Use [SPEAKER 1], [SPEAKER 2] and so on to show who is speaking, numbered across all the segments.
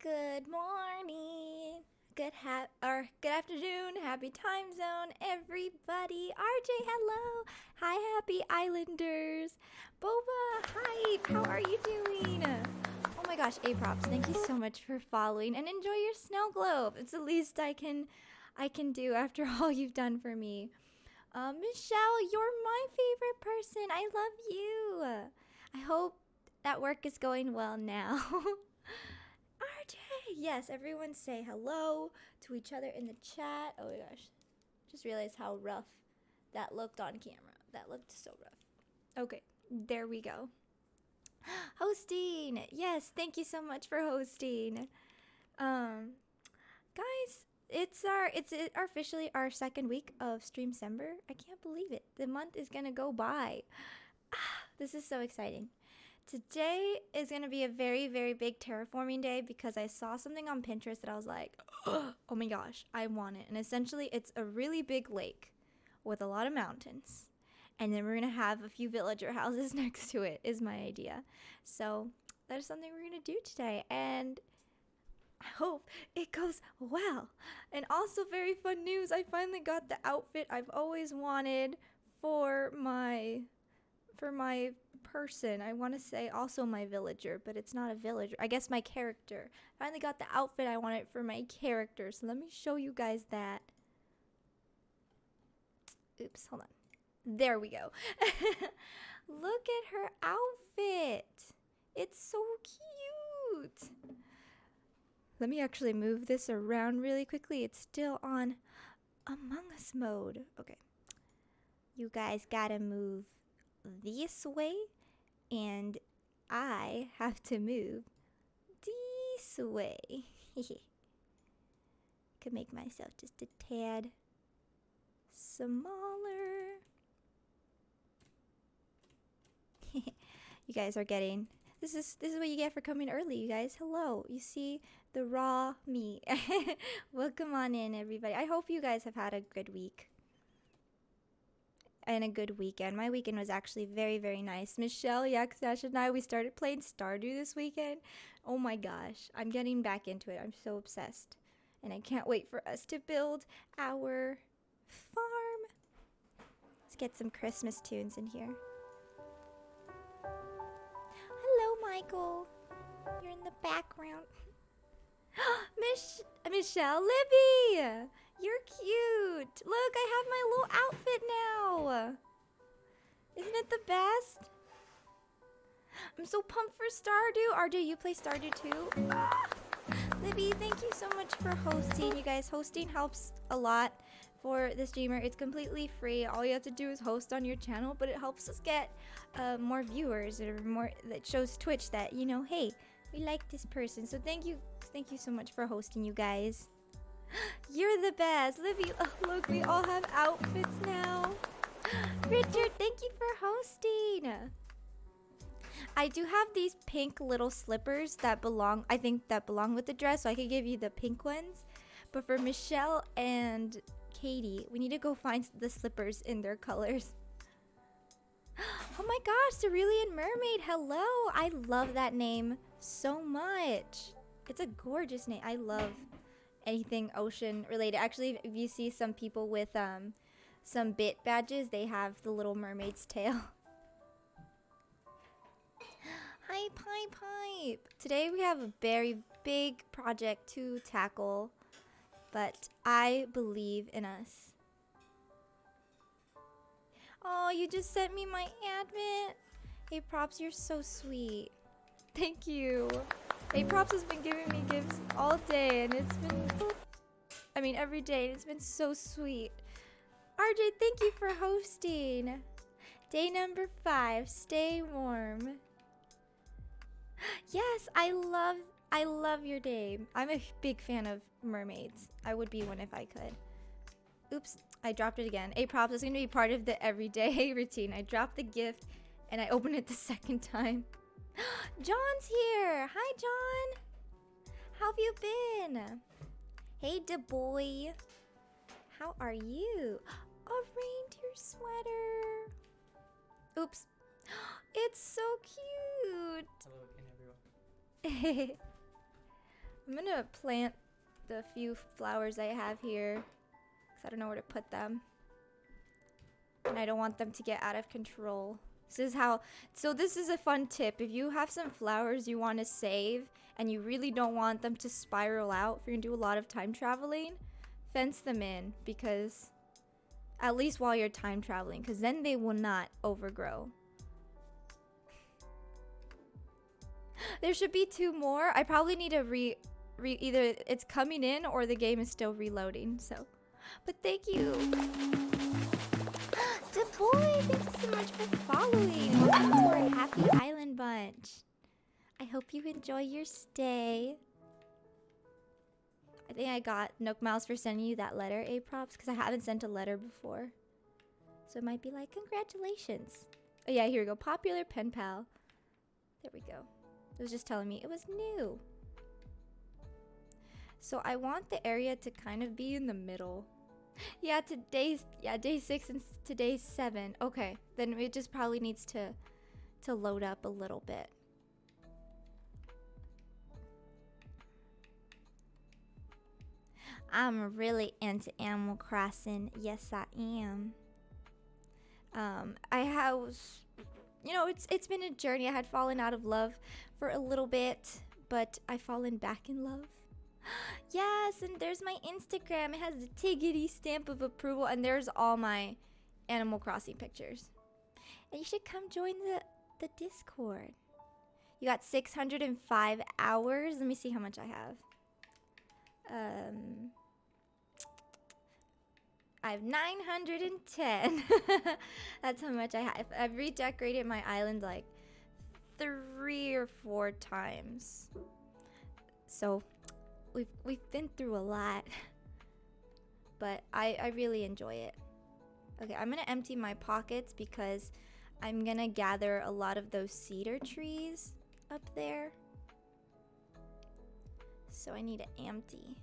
[SPEAKER 1] Good morning, good afternoon, happy time zone, everybody. RJ, hello. Hi, happy islanders. Boba, hi. How are you doing? Oh my gosh, A-props, thank you so much for following and enjoy your snow globe. It's the least I can do after all you've done for me. Michelle, you're my favorite person. I love you. I hope that work is going well now. RJ! Yes, everyone say hello to each other in the chat. Oh my gosh. Just realized how rough that looked on camera. That looked so rough. Okay, there we go. Hosting! Yes, thank you so much for hosting. Guys, it's officially our second week of Streamcember. I can't believe it. The month is gonna go by. This is so exciting. Today is going to be a very, very big terraforming day because I saw something on Pinterest that I was like, oh my gosh, I want it. And essentially, it's a really big lake with a lot of mountains. And then we're going to have a few villager houses next to it is my idea. So that is something we're going to do today. And I hope it goes well. And also very fun news, I finally got the outfit I've always wanted for my person. I want to say also my villager, but it's not a villager. I guess my character. Finally got the outfit I wanted for my character. So let me show you guys that. Oops, hold on. There we go. Look at her outfit. It's so cute. Let me actually move this around really quickly. It's still on Among Us mode. Okay. You guys gotta move this way, and I have to move this way. Could make myself just a tad smaller. You guys are getting this is what you get for coming early, you guys. Hello. You see the raw me. Welcome on in, everybody. I hope you guys have had a good week. And a good weekend. My weekend was actually very, very nice. Michelle, Yaksash, and I, we started playing Stardew this weekend. Oh my gosh. I'm getting back into it. I'm so obsessed. And I can't wait for us to build our farm. Let's get some Christmas tunes in here. Hello, Michael. You're in the background. Michelle, Libby! You're cute. Look, I have my little outfit now. Isn't it the best? I'm so pumped for Stardew. RJ, you play Stardew too? Ah! Libby, thank you so much for hosting. You guys, hosting helps a lot for the streamer. It's completely free. All you have to do is host on your channel, but it helps us get more viewers or more. That shows Twitch that, you know, hey, we like this person. So thank you so much for hosting, you guys. You're the best. Livy, oh, look, we all have outfits now. Richard, thank you for hosting. I do have these pink little slippers that belong, I think that belong with the dress, so I could give you the pink ones. But for Michelle and Katie, we need to go find the slippers in their colors. Oh my gosh, Cerulean Mermaid, hello. I love that name so much. It's a gorgeous name. I love anything ocean related. Actually, if you see some people with some bit badges, they have the Little Mermaid's tail. Hi, Pipe. Today we have a very big project to tackle, but I believe in us. Oh, you just sent me my admit. Hey, Props, you're so sweet. Thank you. Hey, Props has been giving me gifts all day, and it's been, I mean, every day, and it's been so sweet. RJ, thank you for hosting. Day number 5, stay warm. Yes, I love your day. I'm a big fan of mermaids. I would be one if I could. Oops, I dropped it again. Props is going to be part of the everyday routine. I dropped the gift and I opened it the second time. John's here. Hi, John. How have you been? Hey, da boy. How are you? A reindeer sweater. Oops. It's so cute.
[SPEAKER 2] Hello again, everyone.
[SPEAKER 1] I'm gonna plant the few flowers I have here because I don't know where to put them. And I don't want them to get out of control. This is a fun tip. If you have some flowers you want to save and you really don't want them to spiral out, if you're gonna do a lot of time traveling, fence them in, because at least while you're time traveling, because then they will not overgrow. There should be 2 more. I probably need to either it's coming in or the game is still reloading. So, but thank you. The boy, thanks so much for following. Welcome to our Happy Island bunch. I hope you enjoy your stay. I think I got Nook Miles for sending you that letter, A-props, because I haven't sent a letter before. So it might be like, congratulations. Oh yeah, here we go. Popular pen pal. There we go. It was just telling me it was new. So I want the area to kind of be in the middle. Yeah, day 6 and today's 7. Okay, then it just probably needs to load up a little bit. I'm really into Animal Crossing. Yes, I am. I have, you know, it's been a journey. I had fallen out of love for a little bit, but I've fallen back in love. Yes, and there's my Instagram. It has the tiggity stamp of approval, and there's all my Animal Crossing pictures. And you should come join the Discord. You got 605 hours. Let me see how much I have. I have 910. That's how much I have. I've redecorated my island like 3 or 4 times. So we've been through a lot, but I really enjoy it. Okay, I'm gonna empty my pockets because I'm gonna gather a lot of those cedar trees up there. So I need to empty.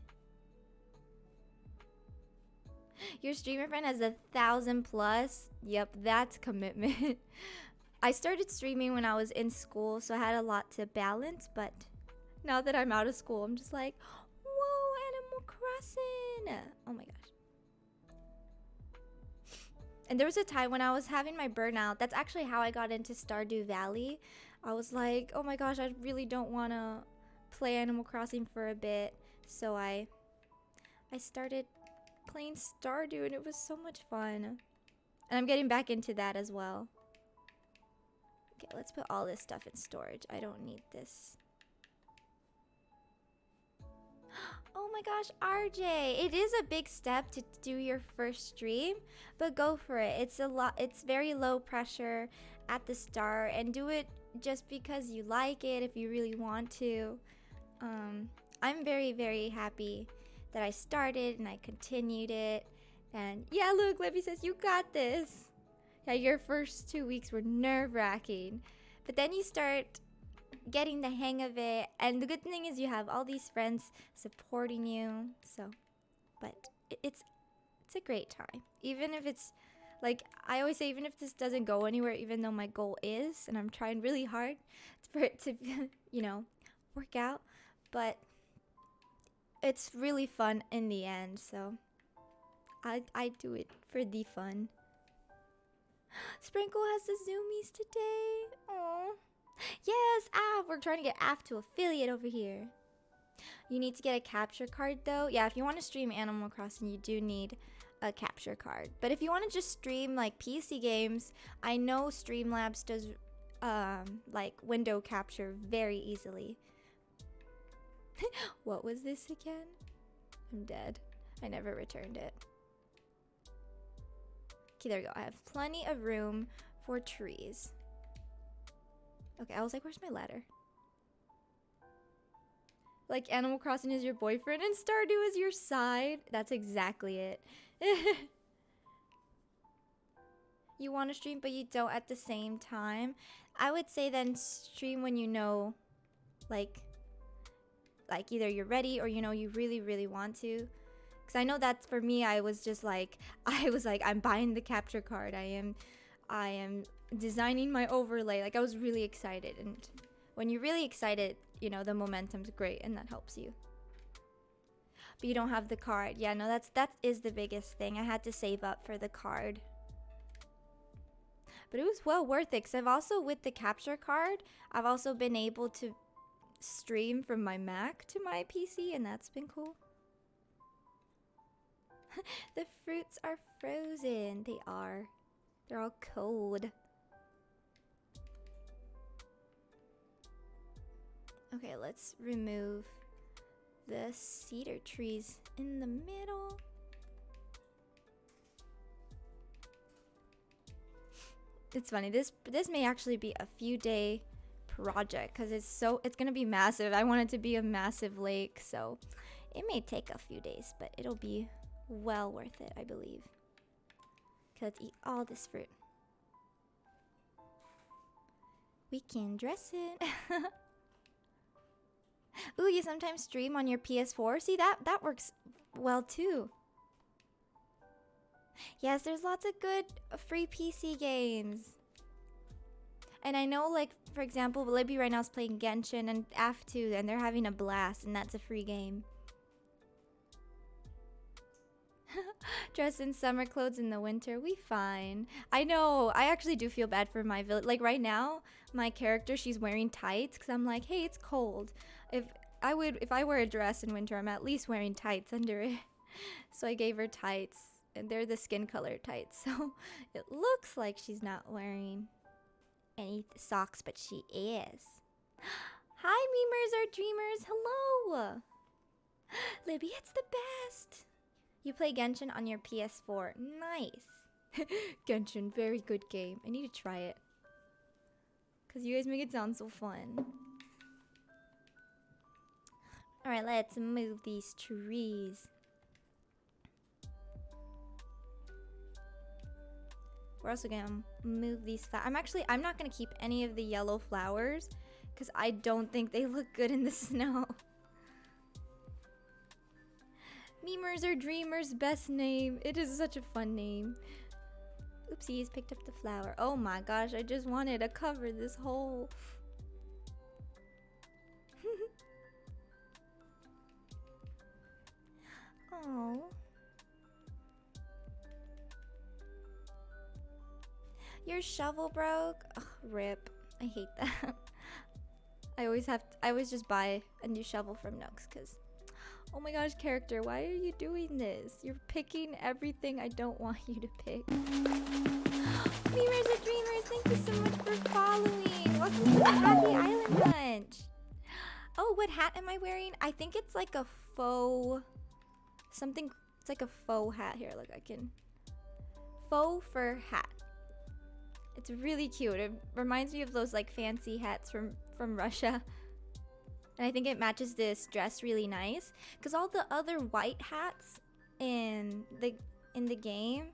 [SPEAKER 1] Your streamer friend has 1,000 plus. Yep, that's commitment. I started streaming when I was in school, so I had a lot to balance, but now that I'm out of school, I'm just like, whoa, Animal Crossing. Oh my gosh. And there was a time when I was having my burnout. That's actually how I got into Stardew Valley. I was like, oh my gosh, I really don't want to play Animal Crossing for a bit. So I started playing Stardew, and it was so much fun. And I'm getting back into that as well. Okay, let's put all this stuff in storage. I don't need this. Oh my gosh, RJ, it is a big step to do your first stream, but go for it. It's very low pressure at the start, and do it just because you like it if you really want to. I'm very, very happy that I started and I continued it. And yeah, look, Libby says you got this. Yeah, your first 2 weeks were nerve-wracking, but then you start getting the hang of it, and the good thing is you have all these friends supporting you. So, but it's a great time, even if it's like I always say, even if this doesn't go anywhere, even though my goal is, and I'm trying really hard for it to you know, work out, but it's really fun in the end. So I do it for the fun. Sprinkle has the zoomies today. Aww. Yes, we're trying to get AF to affiliate over here. You need to get a capture card though. Yeah, if you want to stream Animal Crossing, you do need a capture card. But if you want to just stream like PC games, I know Streamlabs does like window capture very easily. What was this again? I'm dead. I never returned it. Okay, there we go. I have plenty of room for trees. Okay, I was like, where's my ladder? Like, Animal Crossing is your boyfriend and Stardew is your side. That's exactly it. you want to stream but you don't at the same time, I would say then stream when you know, like either you're ready or you know you really, really want to. Because I know that for me, I was like, I'm buying the capture card. I am designing my overlay. Like, I was really excited. And when you're really excited, you know, the momentum's great and that helps you. But you don't have the card. Yeah, no, that is the biggest thing. I had to save up for the card. But it was well worth it, because I've also, with the capture card, I've also been able to stream from my Mac to my PC, and that's been cool. The fruits are frozen. They are. They're all cold. Okay, let's remove the cedar trees in the middle. It's funny. This may actually be a few day project because it's gonna be massive. I want it to be a massive lake, so it may take a few days, but it'll be well worth it, I believe. Okay, let's eat all this fruit. We can dress it. Ooh, you sometimes stream on your PS4? See, that works well too. Yes, there's lots of good free PC games. And I know, like, for example, Libby right now is playing Genshin and AF2, and they're having a blast, and that's a free game. Dress in summer clothes in the winter, we fine. I know, I actually do feel bad for my village. Like right now, my character, she's wearing tights because I'm like, hey, it's cold. If I wear a dress in winter, I'm at least wearing tights under it. So I gave her tights, and they're the skin color tights. So it looks like she's not wearing any socks, but she is. Hi, memers or dreamers, hello. Libby, it's the best. You play Genshin on your PS4. Nice. Genshin, very good game. I need to try it. Because you guys make it sound so fun. Alright, let's move these trees. We're also gonna move these flowers. I'm not gonna keep any of the yellow flowers because I don't think they look good in the snow. Memers or dreamers, best name. It is such a fun name. Oopsies, picked up the flower. Oh my gosh, I just wanted to cover this hole. Oh. Your shovel broke? Ugh, rip. I hate that. I always just buy a new shovel from Nooks because, oh my gosh, character, why are you doing this? You're picking everything I don't want you to pick. Dreamers and dreamers, thank you so much for following. Welcome to the Happy Island Lunch. Oh, what hat am I wearing? I think it's like a faux something. It's like a faux hat. Here, look, I can. Faux fur hat. It's really cute. It reminds me of those like fancy hats from Russia. And I think it matches this dress really nice. Because all the other white hats in the game,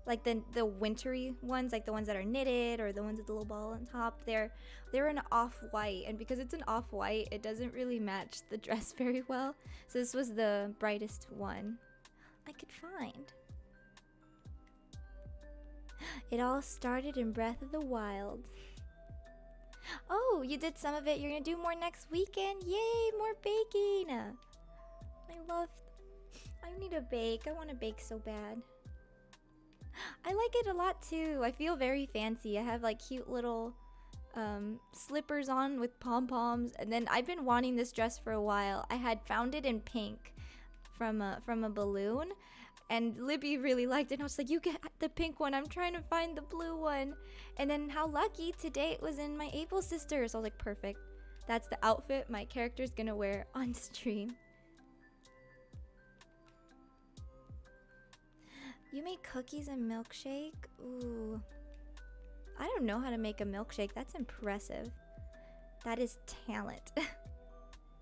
[SPEAKER 1] like the wintry ones, like the ones that are knitted or the ones with the little ball on top, they're an off-white. And because it's an off-white, it doesn't really match the dress very well. So this was the brightest one I could find. It all started in Breath of the Wild. Oh, you did some of it. You're gonna do more next weekend? Yay, more baking. I need a bake. I want to bake so bad. I like it a lot too. I feel very fancy. I have like cute little slippers on with pom-poms. And then I've been wanting this dress for a while. I had found it in pink from a balloon. And Libby really liked it. And I was like, you get the pink one. I'm trying to find the blue one. And then how lucky today it was in my Able Sisters. I was like, perfect. That's the outfit my character's gonna wear on stream. You make cookies and milkshake? Ooh. I don't know how to make a milkshake. That's impressive. That is talent.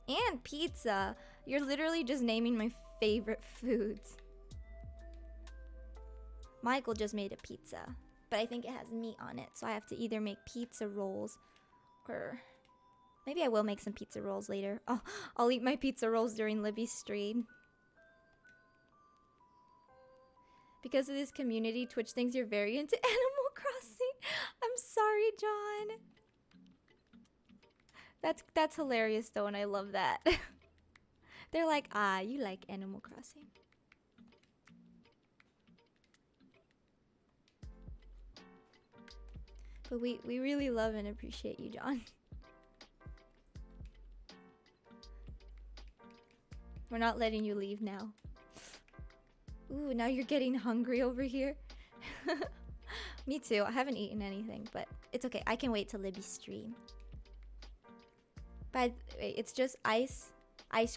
[SPEAKER 1] And pizza. You're literally just naming my favorite foods. Michael just made a pizza. but I think it has meat on it, so I have to either make pizza rolls or maybe I will make some pizza rolls later. I'll eat my pizza rolls during Libby's stream. Because of this community, Twitch thinks you're very into Animal Crossing. I'm sorry, John. That's hilarious though, and I love that. They're like, you like Animal Crossing. But we really love and appreciate you, John. We're not letting you leave now. Ooh, now you're getting hungry over here. Me too. I haven't eaten anything, but it's okay. I can wait till Libby's stream. By the way, it's just ice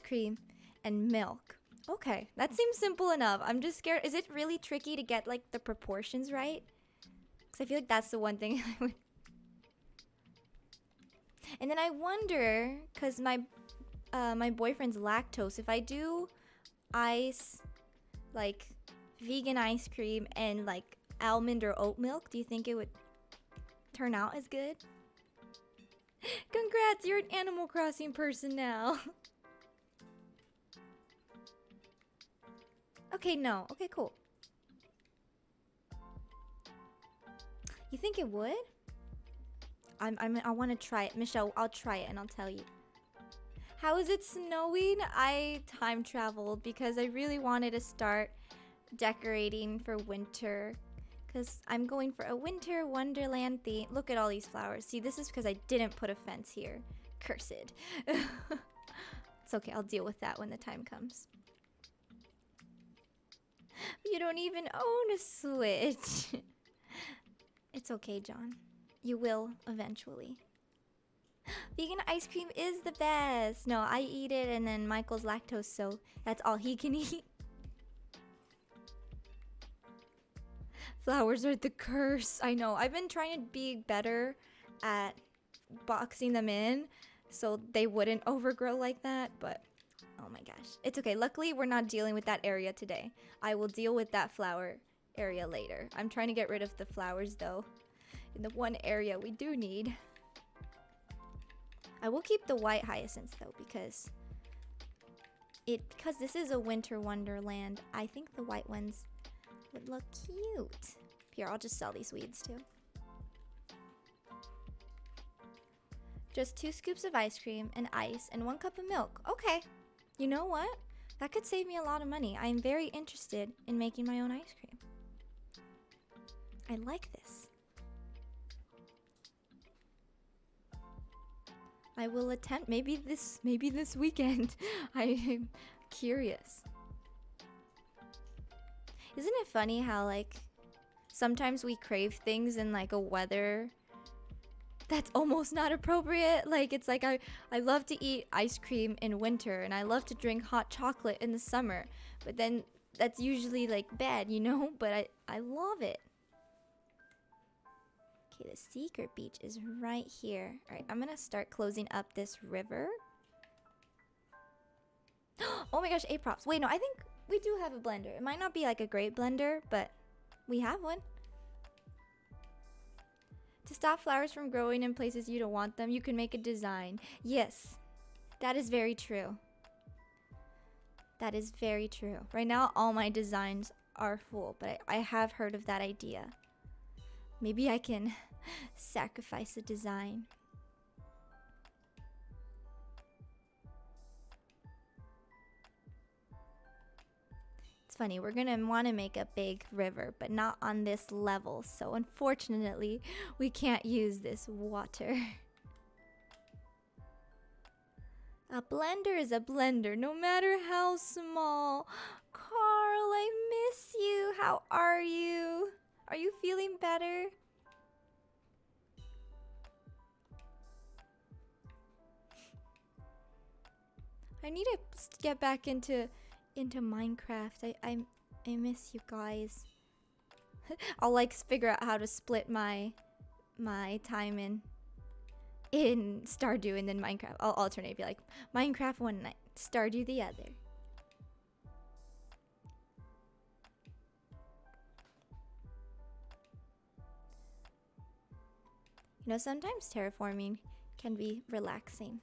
[SPEAKER 1] cream, and milk. Okay, that seems simple enough. I'm just scared. Is it really tricky to get like the proportions right? Because I feel like that's the one thing I would. And then I wonder, because my boyfriend's lactose, if I do like vegan ice cream and like almond or oat milk, do you think it would turn out as good? Congrats, you're an Animal Crossing person now. Okay, no. Okay, cool. You think it would? I want to try it. Michelle, I'll try it and I'll tell you. How is it snowing? I time traveled because I really wanted to start decorating for winter. Because I'm going for a winter wonderland theme. Look at all these flowers. See, this is because I didn't put a fence here. Cursed. It's okay. I'll deal with that when the time comes. You don't even own a Switch. It's okay, John. You will eventually. Vegan ice cream is the best. No, I eat it and then Michael's lactose, so that's all he can eat. Flowers are the curse. I know. I've been trying to be better at boxing them in so they wouldn't overgrow like that, but oh my gosh. It's okay. Luckily, we're not dealing with that area today. I will deal with that flower area later. I'm trying to get rid of the flowers though. In the one area we do need. I will keep the white hyacinths though because this is a winter wonderland. I think the white ones would look cute. Here, I'll just sell these weeds too. Just 2 scoops of ice cream and ice and 1 cup of milk. Okay. You know what? That could save me a lot of money. I am very interested in making my own ice cream. I like this. I will attempt maybe this weekend. I am curious. Isn't it funny how like sometimes we crave things in like a weather that's almost not appropriate? Like it's like I love to eat ice cream in winter and I love to drink hot chocolate in the summer, but then that's usually like bad, you know? But I love it. Okay, the secret beach is right here. All right, I'm gonna start closing up this river. Oh my gosh, 8 props. Wait, no, I think we do have a blender. It might not be like a great blender, but we have one. To stop flowers from growing in places you don't want them, you can make a design. Yes, that is very true. That is very true. Right now, all my designs are full, but I have heard of that idea. Maybe I can sacrifice a design. It's funny, we're gonna want to make a big river, but not on this level. So unfortunately, we can't use this water. A blender is a blender, no matter how small. Carl, I miss you. How are you? Are you feeling better? I need to get back into Minecraft. I miss you guys. I'll like figure out how to split my time in Stardew and then Minecraft. I'll alternate, be like Minecraft one night, Stardew the other. You know, sometimes terraforming can be relaxing.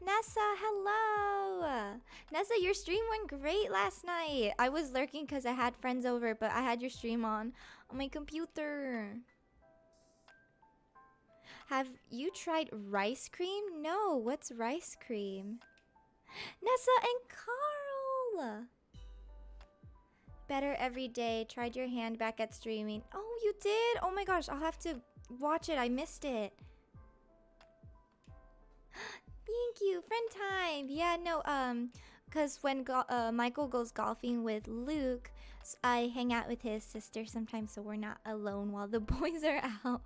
[SPEAKER 1] Nessa, hello! Nessa, your stream went great last night. I was lurking because I had friends over, but I had your stream on my computer. Have you tried rice cream? No, what's rice cream? Nessa and Carl! Better every day. Tried your hand back at streaming. Oh, you did? Oh my gosh, I'll have to watch it. I missed it. Thank you. Friend time. Yeah, no, because when Michael goes golfing with Luke, I hang out with his sister sometimes so we're not alone while the boys are out.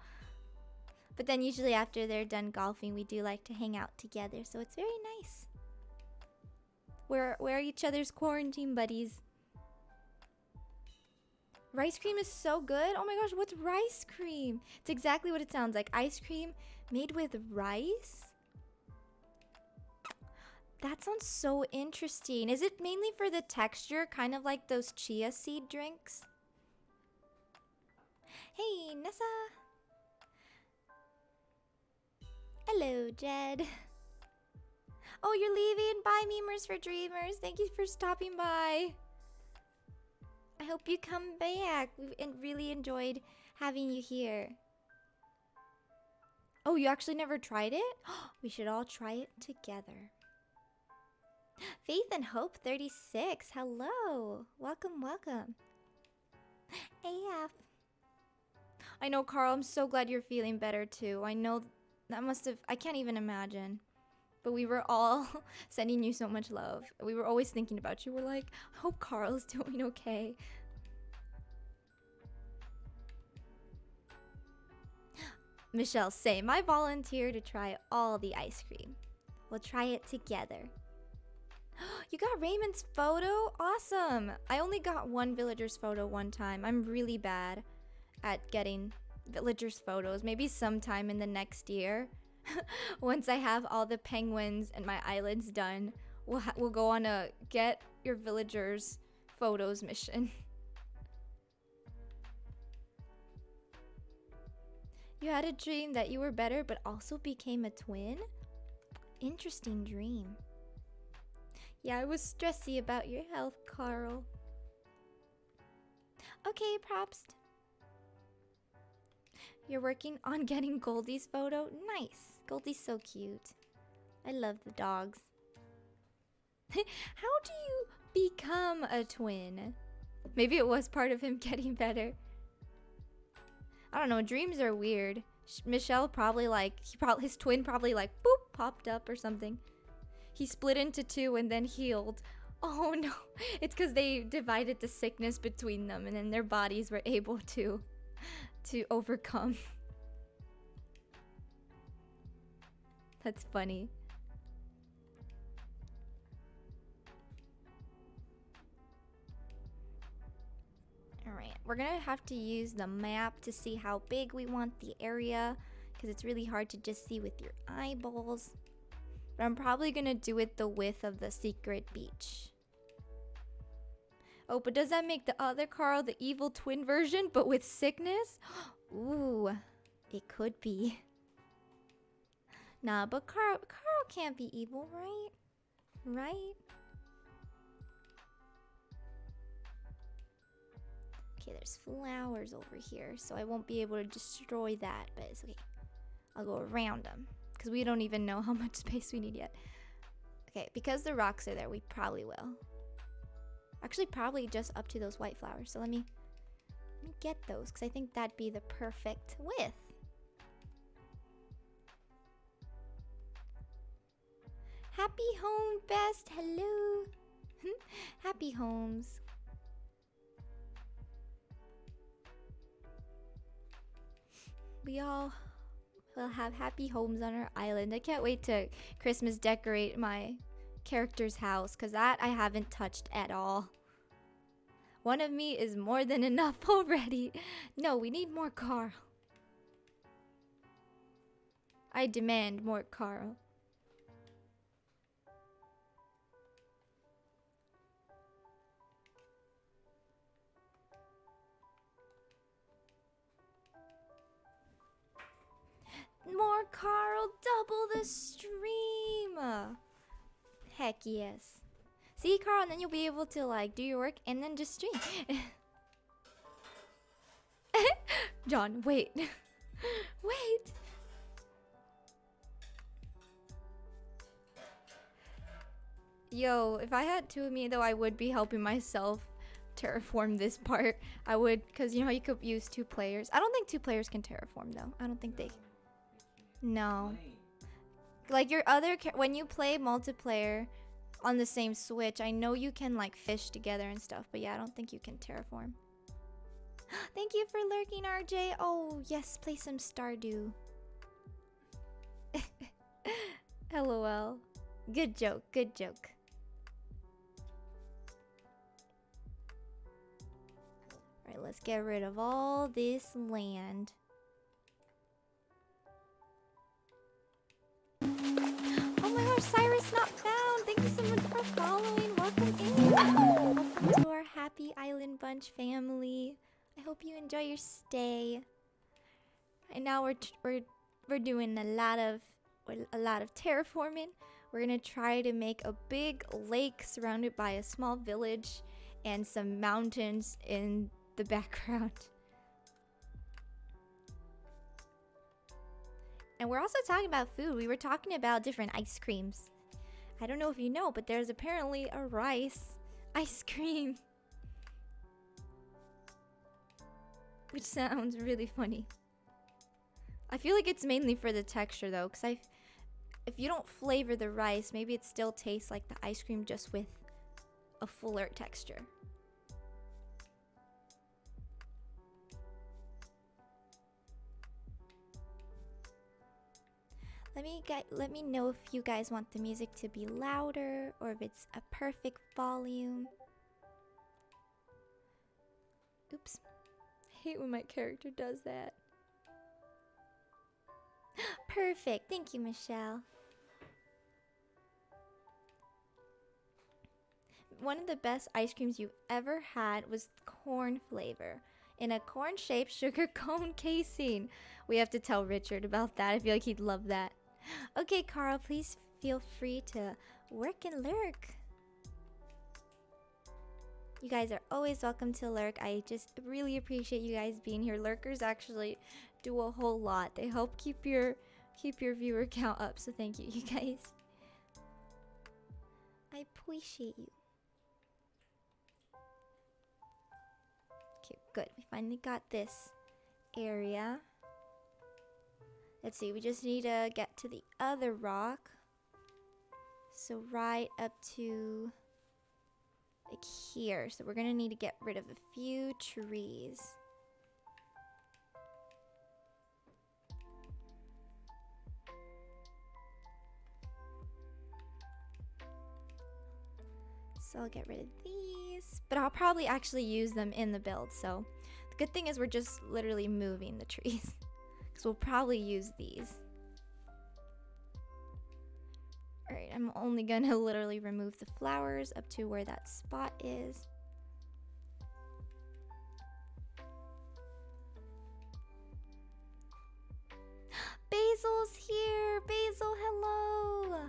[SPEAKER 1] But then usually after they're done golfing, we do like to hang out together, so it's very nice. We're each other's quarantine buddies. Rice cream is so good. Oh my gosh, what's rice cream? It's exactly what it sounds like. Ice cream made with rice? That sounds so interesting. Is it mainly for the texture, kind of like those chia seed drinks? Hey, Nessa. Hello, Jed. Oh, you're leaving? Bye, Memers for Dreamers. Thank you for stopping by. I hope you come back. We've really enjoyed having you here. Oh, you actually never tried it? We should all try it together. Faith and Hope 36. Hello. Welcome, welcome. AF. I know, Carl. I'm so glad you're feeling better too. I know that must have... I can't even imagine. But we were all sending you so much love. We were always thinking about you. We're like, I hope Carl's doing okay. Michelle, same. I volunteer to try all the ice cream. We'll try it together. You got Raymond's photo? Awesome. I only got one villager's photo one time. I'm really bad at getting villagers' photos. Maybe sometime in the next year. Once I have all the penguins and my islands done, we'll go on a get your villagers photos mission. You had a dream that you were better but also became a twin? Interesting dream. Yeah, I was stressy about your health, Carl. Okay, props. You're working on getting Goldie's photo? Nice. Goldie's so cute. I love the dogs. How do you become a twin? Maybe it was part of him getting better. I don't know, dreams are weird. Michelle probably like, his twin probably like, boop, popped up or something. He split into two and then healed. Oh no, it's because they divided the sickness between them and then their bodies were able to overcome. That's funny. Alright, we're gonna have to use the map to see how big we want the area, because it's really hard to just see with your eyeballs. But I'm probably gonna do it the width of the secret beach. Oh, but does that make the other Carl the evil twin version, but with sickness? Ooh, it could be. Nah, but Carl can't be evil, right? Right? Okay, there's flowers over here, so I won't be able to destroy that, but it's okay. I'll go around them, because we don't even know how much space we need yet. Okay, because the rocks are there, we probably will. Actually, probably just up to those white flowers, so let me get those, because I think that'd be the perfect width. Happy home best, hello. Happy homes. We all will have happy homes on our island. I can't wait to Christmas decorate my character's house, because that I haven't touched at all. One of me is more than enough already. No, we need more Carl. I demand more Carl. more, Carl. Double the stream. Heck yes. See, Carl, and then you'll be able to like do your work and then just stream. John, wait. Wait. Yo, if I had two of me though, I would be helping myself terraform this part. I would, because you know you could use 2 players. I don't think 2 players can terraform though. I don't think they. No. Like your other, when you play multiplayer on the same Switch, I know you can like fish together and stuff, but yeah, I don't think you can terraform. Thank you for lurking, RJ. Oh yes, play some Stardew. LOL. Good joke, good joke. Alright, let's get rid of all this land. Oh my gosh, Cyrus not found. Thank you so much for following. Welcome in. Welcome to our Happy Island Bunch family. I hope you enjoy your stay. Right now we're doing a lot of terraforming. We're gonna try to make a big lake surrounded by a small village and some mountains in the background. And we're also talking about food. We were talking about different ice creams. I don't know if you know, but there's apparently a rice ice cream. Which sounds really funny. I feel like it's mainly for the texture though, because if you don't flavor the rice, maybe it still tastes like the ice cream just with a fuller texture. Let me know if you guys want the music to be louder or if it's a perfect volume. Oops. I hate when my character does that. Perfect. Thank you, Michelle. One of the best ice creams you've ever had was corn flavor in a corn-shaped sugar cone casing. We have to tell Richard about that. I feel like he'd love that. Okay, Carl, please feel free to work and lurk. You guys are always welcome to lurk. I just really appreciate you guys being here. Lurkers actually do a whole lot. They help keep your viewer count up, so thank you, you guys. I appreciate you. Okay, good. We finally got this area. Let's see, we just need to get to the other rock. So right up to like here. So we're gonna need to get rid of a few trees. So I'll get rid of these, but I'll probably actually use them in the build. So the good thing is we're just literally moving the trees. So we'll probably use these. Alright, I'm only gonna literally remove the flowers up to where that spot is. Basil's here! Basil, hello!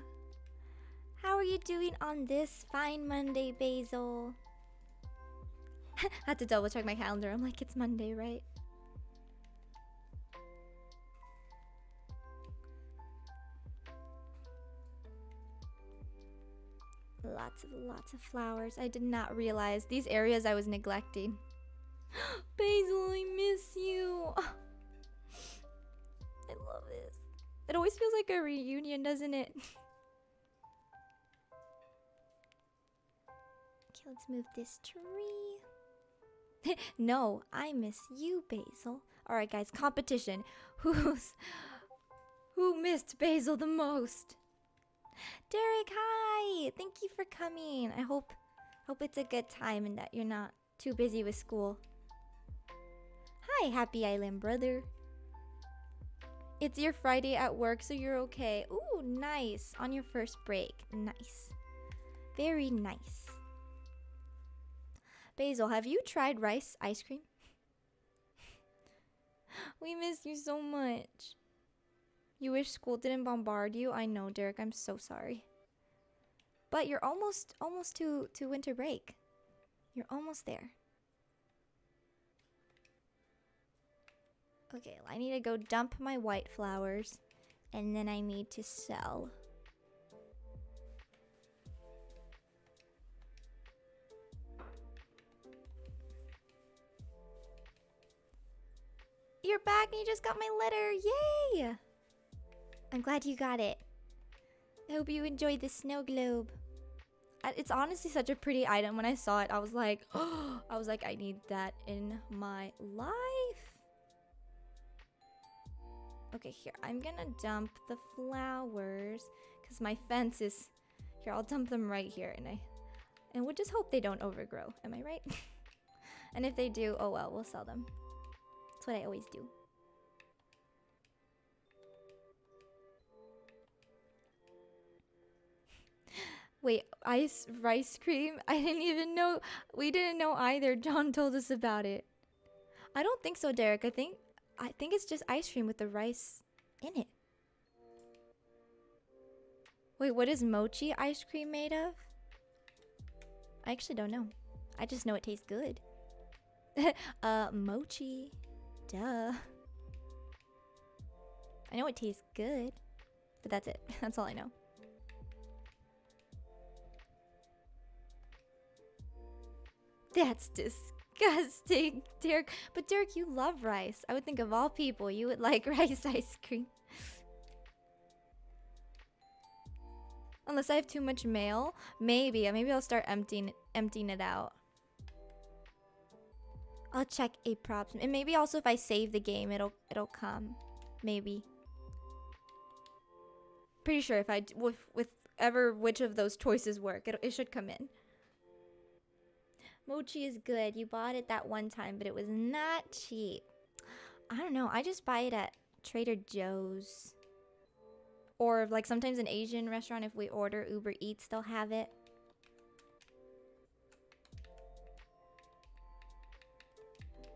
[SPEAKER 1] How are you doing on this fine Monday, Basil? I had to double check my calendar. I'm like, it's Monday, right? Lots of flowers. I did not realize these areas I was neglecting. Basil, I miss you. I love this. It always feels like a reunion, doesn't it? Okay, let's move this tree. No, I miss you, Basil. Alright guys, competition. Who missed Basil the most? Derek, hi! Thank you for coming. I hope it's a good time and that you're not too busy with school. Hi, Happy Island brother. It's your Friday at work, so you're okay. Ooh, nice. On your first break. Nice. Very nice. Basil, have you tried rice ice cream? We miss you so much. You wish school didn't bombard you? I know, Derek. I'm so sorry. But you're almost to winter break. You're almost there. Okay, I need to go dump my white flowers, and then I need to sell. You're back and you just got my letter. Yay! I'm glad you got it. I hope you enjoyed the snow globe. It's honestly such a pretty item. When I saw it, I was like, oh, I need that in my life. Okay, here, I'm gonna dump the flowers because my fence is here. I'll dump them right here, and we'll just hope they don't overgrow. Am I right? And if they do, oh well, we'll sell them. That's what I always do. Wait, rice cream? I didn't even know. We didn't know either. John told us about it. I don't think so, Derek. I think it's just ice cream with the rice in it. Wait, what is mochi ice cream made of? I actually don't know. I just know it tastes good. Mochi. Duh. I know it tastes good, but that's it. That's all I know. That's disgusting, Derek. But Derek, you love rice. I would think of all people, you would like rice ice cream. Unless I have too much mail, maybe I'll start emptying it out. I'll check a props, and maybe also if I save the game, it'll come. Maybe. Pretty sure if I with which of those choices work, it should come in. Mochi is good. You bought it that one time, but it was not cheap. I don't know. I just buy it at Trader Joe's. Or like sometimes an Asian restaurant, if we order Uber Eats, they'll have it.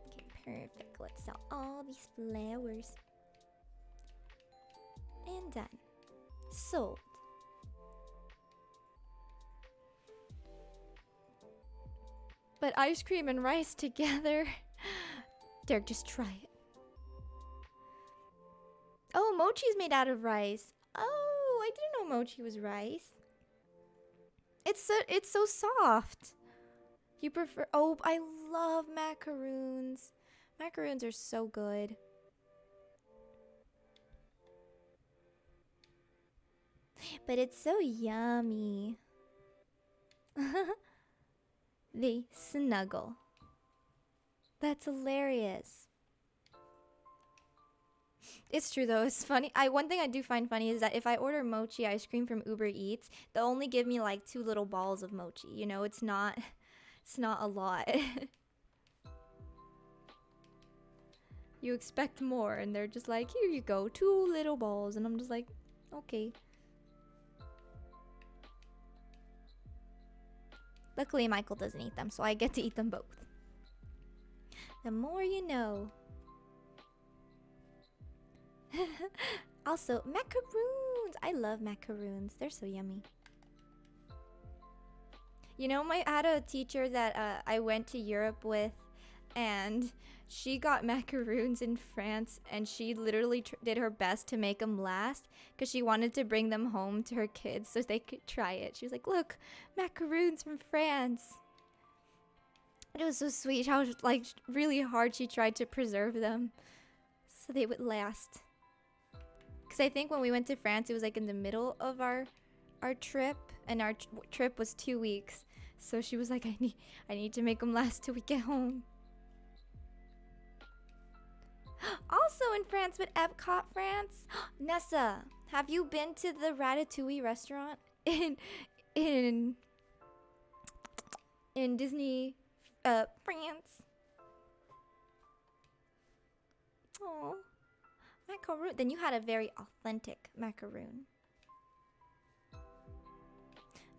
[SPEAKER 1] Okay, perfect. Let's sell all these flowers. And done. Sold. But ice cream and rice together. Derek, just try it. Oh, mochi's made out of rice. Oh, I didn't know mochi was rice. It's so soft. You prefer? Oh, I love macaroons. Macaroons are so good. But it's so yummy. They snuggle. That's hilarious. It's true though, it's funny. One thing I do find funny is that if I order mochi ice cream from Uber Eats, they'll only give me like 2 little balls of mochi. You know, it's not a lot. You expect more and they're just like, here you go, 2 little balls. And I'm just like, okay. Luckily, Michael doesn't eat them, so I get to eat them both. The more you know. Also, macaroons! I love macaroons. They're so yummy. You know, I had a teacher that I went to Europe with, and she got macaroons in France, and she literally did her best to make them last because she wanted to bring them home to her kids so they could try it. She was like, look, macaroons from France. It was so sweet how like really hard she tried to preserve them so they would last. Because I think when we went to France, it was like in the middle of our trip, and our trip was 2 weeks. So she was like, I need to make them last till we get home. Also in France, but Epcot, France. Nessa, have you been to the Ratatouille restaurant in Disney, France? Oh, macaroon. Then you had a very authentic macaroon.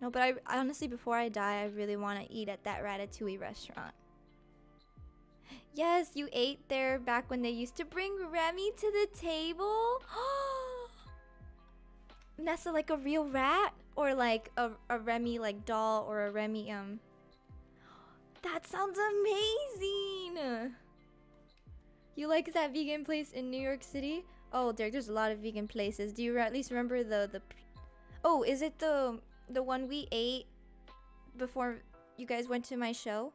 [SPEAKER 1] No, but I honestly, before I die, I really want to eat at that Ratatouille restaurant. Yes, you ate there back when they used to bring Remy to the table. Nessa, like a real rat? Or like a Remy like doll or a Remy That sounds amazing! You like that vegan place in New York City? Oh, Derek, there's a lot of vegan places. Do you at least remember the Oh, is it the one we ate before you guys went to my show?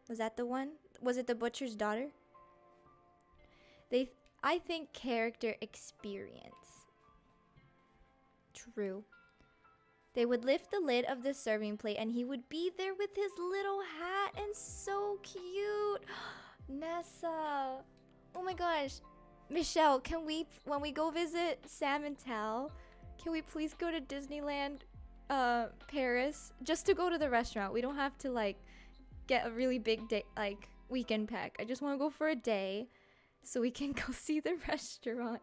[SPEAKER 1] Was that the one? Was it the butcher's daughter? I think character experience. True. They would lift the lid of the serving plate and he would be there with his little hat and so cute. Nessa. Oh my gosh. Michelle, can we, when we go visit Sam and Tal, can we please go to Disneyland Paris just to go to the restaurant? We don't have to like get a really big day, like weekend pack. I just want to go for a day so we can go see the restaurant.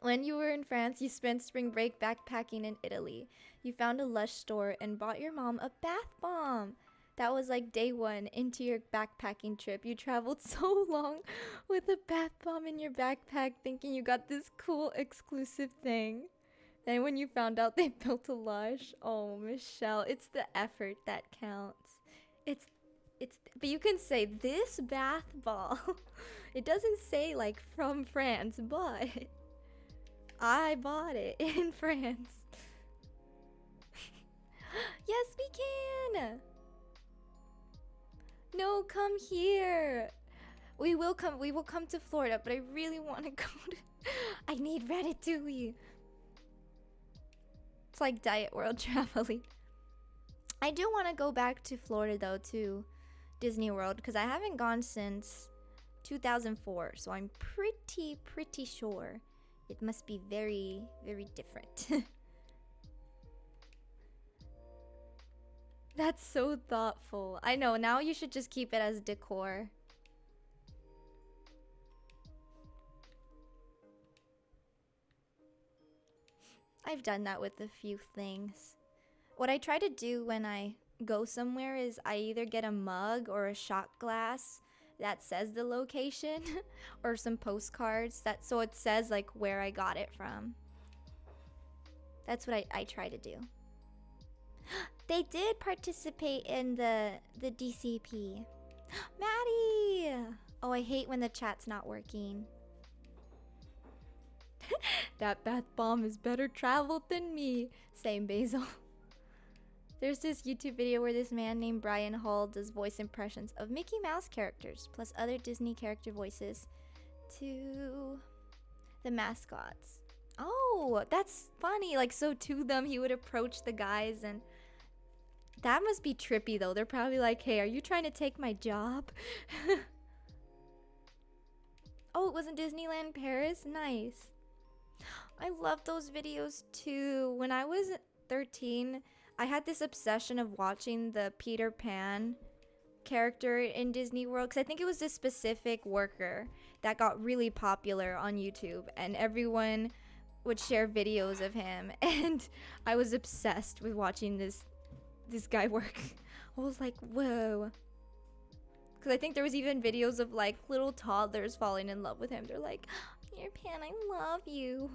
[SPEAKER 1] When you were in France, you spent spring break backpacking in Italy. You found a Lush store and bought your mom a bath bomb. That was like day one into your backpacking trip. You traveled so long with a bath bomb in your backpack thinking you got this cool exclusive thing. Then when you found out they built a Lush, oh, Michelle, it's the effort that counts. But you can say this bath ball. It doesn't say like from France, but I bought it in France. Yes, we can. No, come here. We will come to Florida, but I really want to go to I need Ratatouille. It's like Diet World traveling. I do want to go back to Florida though, to Disney World, because I haven't gone since 2004, so I'm pretty sure it must be very, very different. That's so thoughtful. I know, now you should just keep it as decor. I've done that with a few things. What I try to do when I go somewhere is I either get a mug or a shot glass that says the location or some postcards that so it says like where I got it from. That's what I try to do. They did participate in the DCP. Maddie! Oh, I hate when the chat's not working. That bath bomb is better traveled than me. Same, Basil. There's this YouTube video where this man named Brian Hall does voice impressions of Mickey Mouse characters plus other Disney character voices to the mascots. Oh, that's funny. Like, so to them, he would approach the guys and that must be trippy though. They're probably like, hey, are you trying to take my job? Oh, it was in Disneyland Paris? Nice. I love those videos too. When I was 13, I had this obsession of watching the Peter Pan character in Disney World because I think it was this specific worker that got really popular on YouTube and everyone would share videos of him and I was obsessed with watching this guy work. I was like, whoa. Because I think there was even videos of like little toddlers falling in love with him. They're like, Peter Pan, I love you.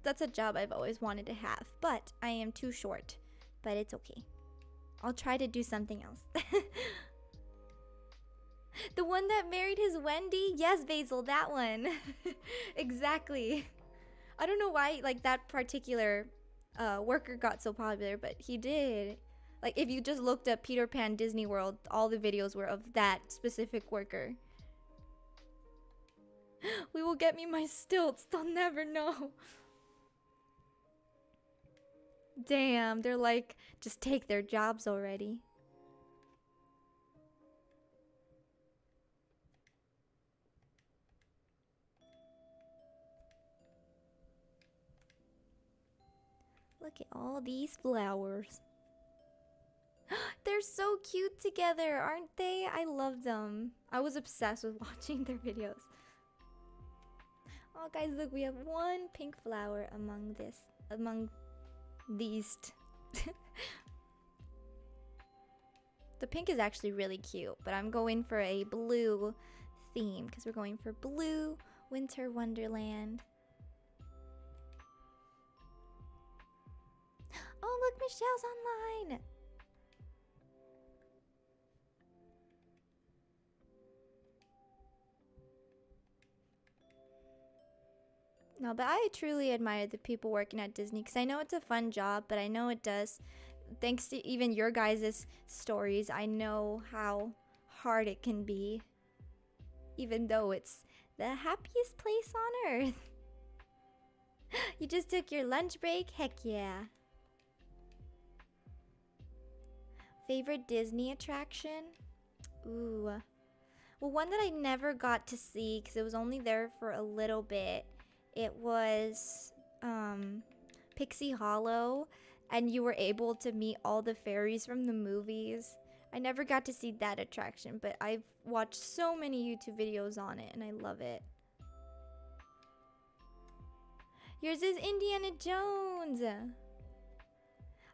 [SPEAKER 1] That's a job I've always wanted to have, but I am too short. But it's okay. I'll try to do something else. The one that married his Wendy? Yes, Basil, that one. Exactly. I don't know why like that particular worker got so popular, but he did. Like if you just looked up Peter Pan Disney World, all the videos were of that specific worker. We will get me my stilts. They'll never know. Damn, they're like, just take their jobs already. Look at all these flowers. They're so cute together, aren't they? I love them. I was obsessed with watching their videos. Oh guys, look, we have one pink flower among these. The pink is actually really cute, but I'm going for a blue theme because we're going for blue winter wonderland. Oh, look, Michelle's online. No, but I truly admire the people working at Disney because I know it's a fun job, but I know it does. Thanks to even your guys' stories, I know how hard it can be, even though it's the happiest place on earth. You just took your lunch break? Heck yeah. Favorite Disney attraction? Ooh. Well, one that I never got to see because it was only there for a little bit. It was Pixie Hollow, and you were able to meet all the fairies from the movies. I never got to see that attraction, but I've watched so many YouTube videos on it, and I love it. Yours is Indiana Jones.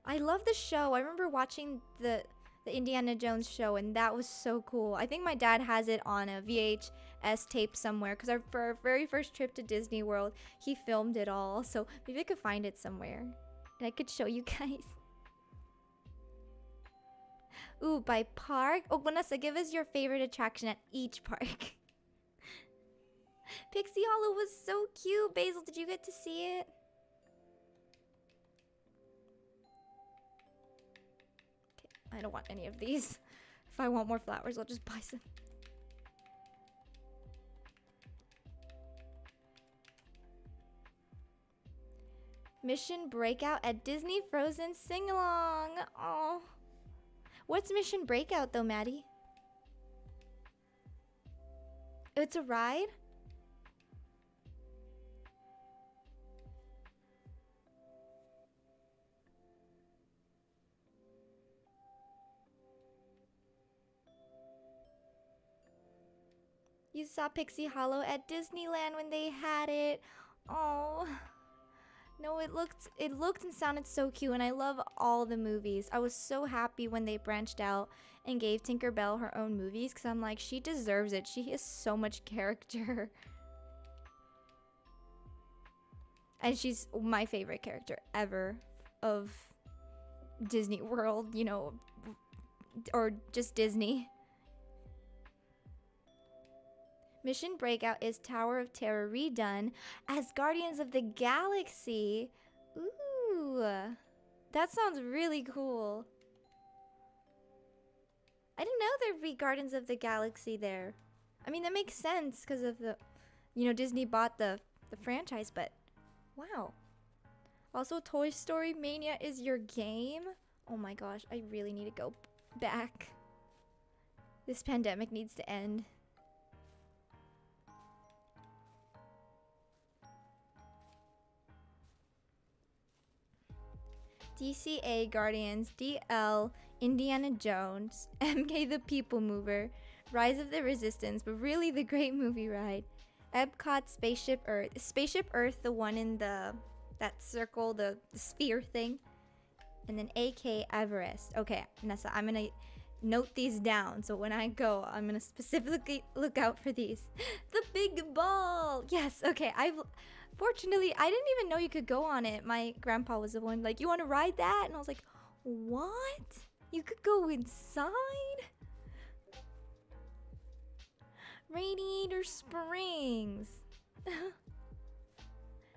[SPEAKER 1] I love the show. I remember watching the Indiana Jones show, and that was so cool. I think my dad has it on a VHS tape somewhere because for our very first trip to Disney World, he filmed it all. So maybe I could find it somewhere, and I could show you guys. Ooh, by park? Oh, Vanessa, give us your favorite attraction at each park. Pixie Hollow was so cute. Basil, did you get to see it? I don't want any of these. If I want more flowers, I'll just buy some. Mission Breakout at Disney Frozen Sing-Along. Oh. What's Mission Breakout though, Maddie? It's a ride? You saw Pixie Hollow at Disneyland when they had it. Oh. No, it looked and sounded so cute, and I love all the movies. I was so happy when they branched out and gave Tinkerbell her own movies because I'm like, she deserves it. She has so much character. And she's my favorite character ever of Disney World, you know, or just Disney. Mission Breakout is Tower of Terror redone as Guardians of the Galaxy. Ooh, that sounds really cool. I didn't know there'd be Guardians of the Galaxy there. I mean, that makes sense because of the, you know, Disney bought the franchise, but wow. Also, Toy Story Mania is your game? Oh my gosh, I really need to go back. This pandemic needs to end. DCA Guardians, DL, Indiana Jones, MK the People Mover, Rise of the Resistance, but really the great movie ride. Epcot Spaceship Earth, the one in that circle, the sphere thing. And then AK Everest. Okay, Nessa, I'm gonna note these down so when I go, I'm gonna specifically look out for these. The big ball! Yes, okay, Fortunately, I didn't even know you could go on it. My grandpa was the one like, you want to ride that? And I was like, what? You could go inside? Radiator Springs.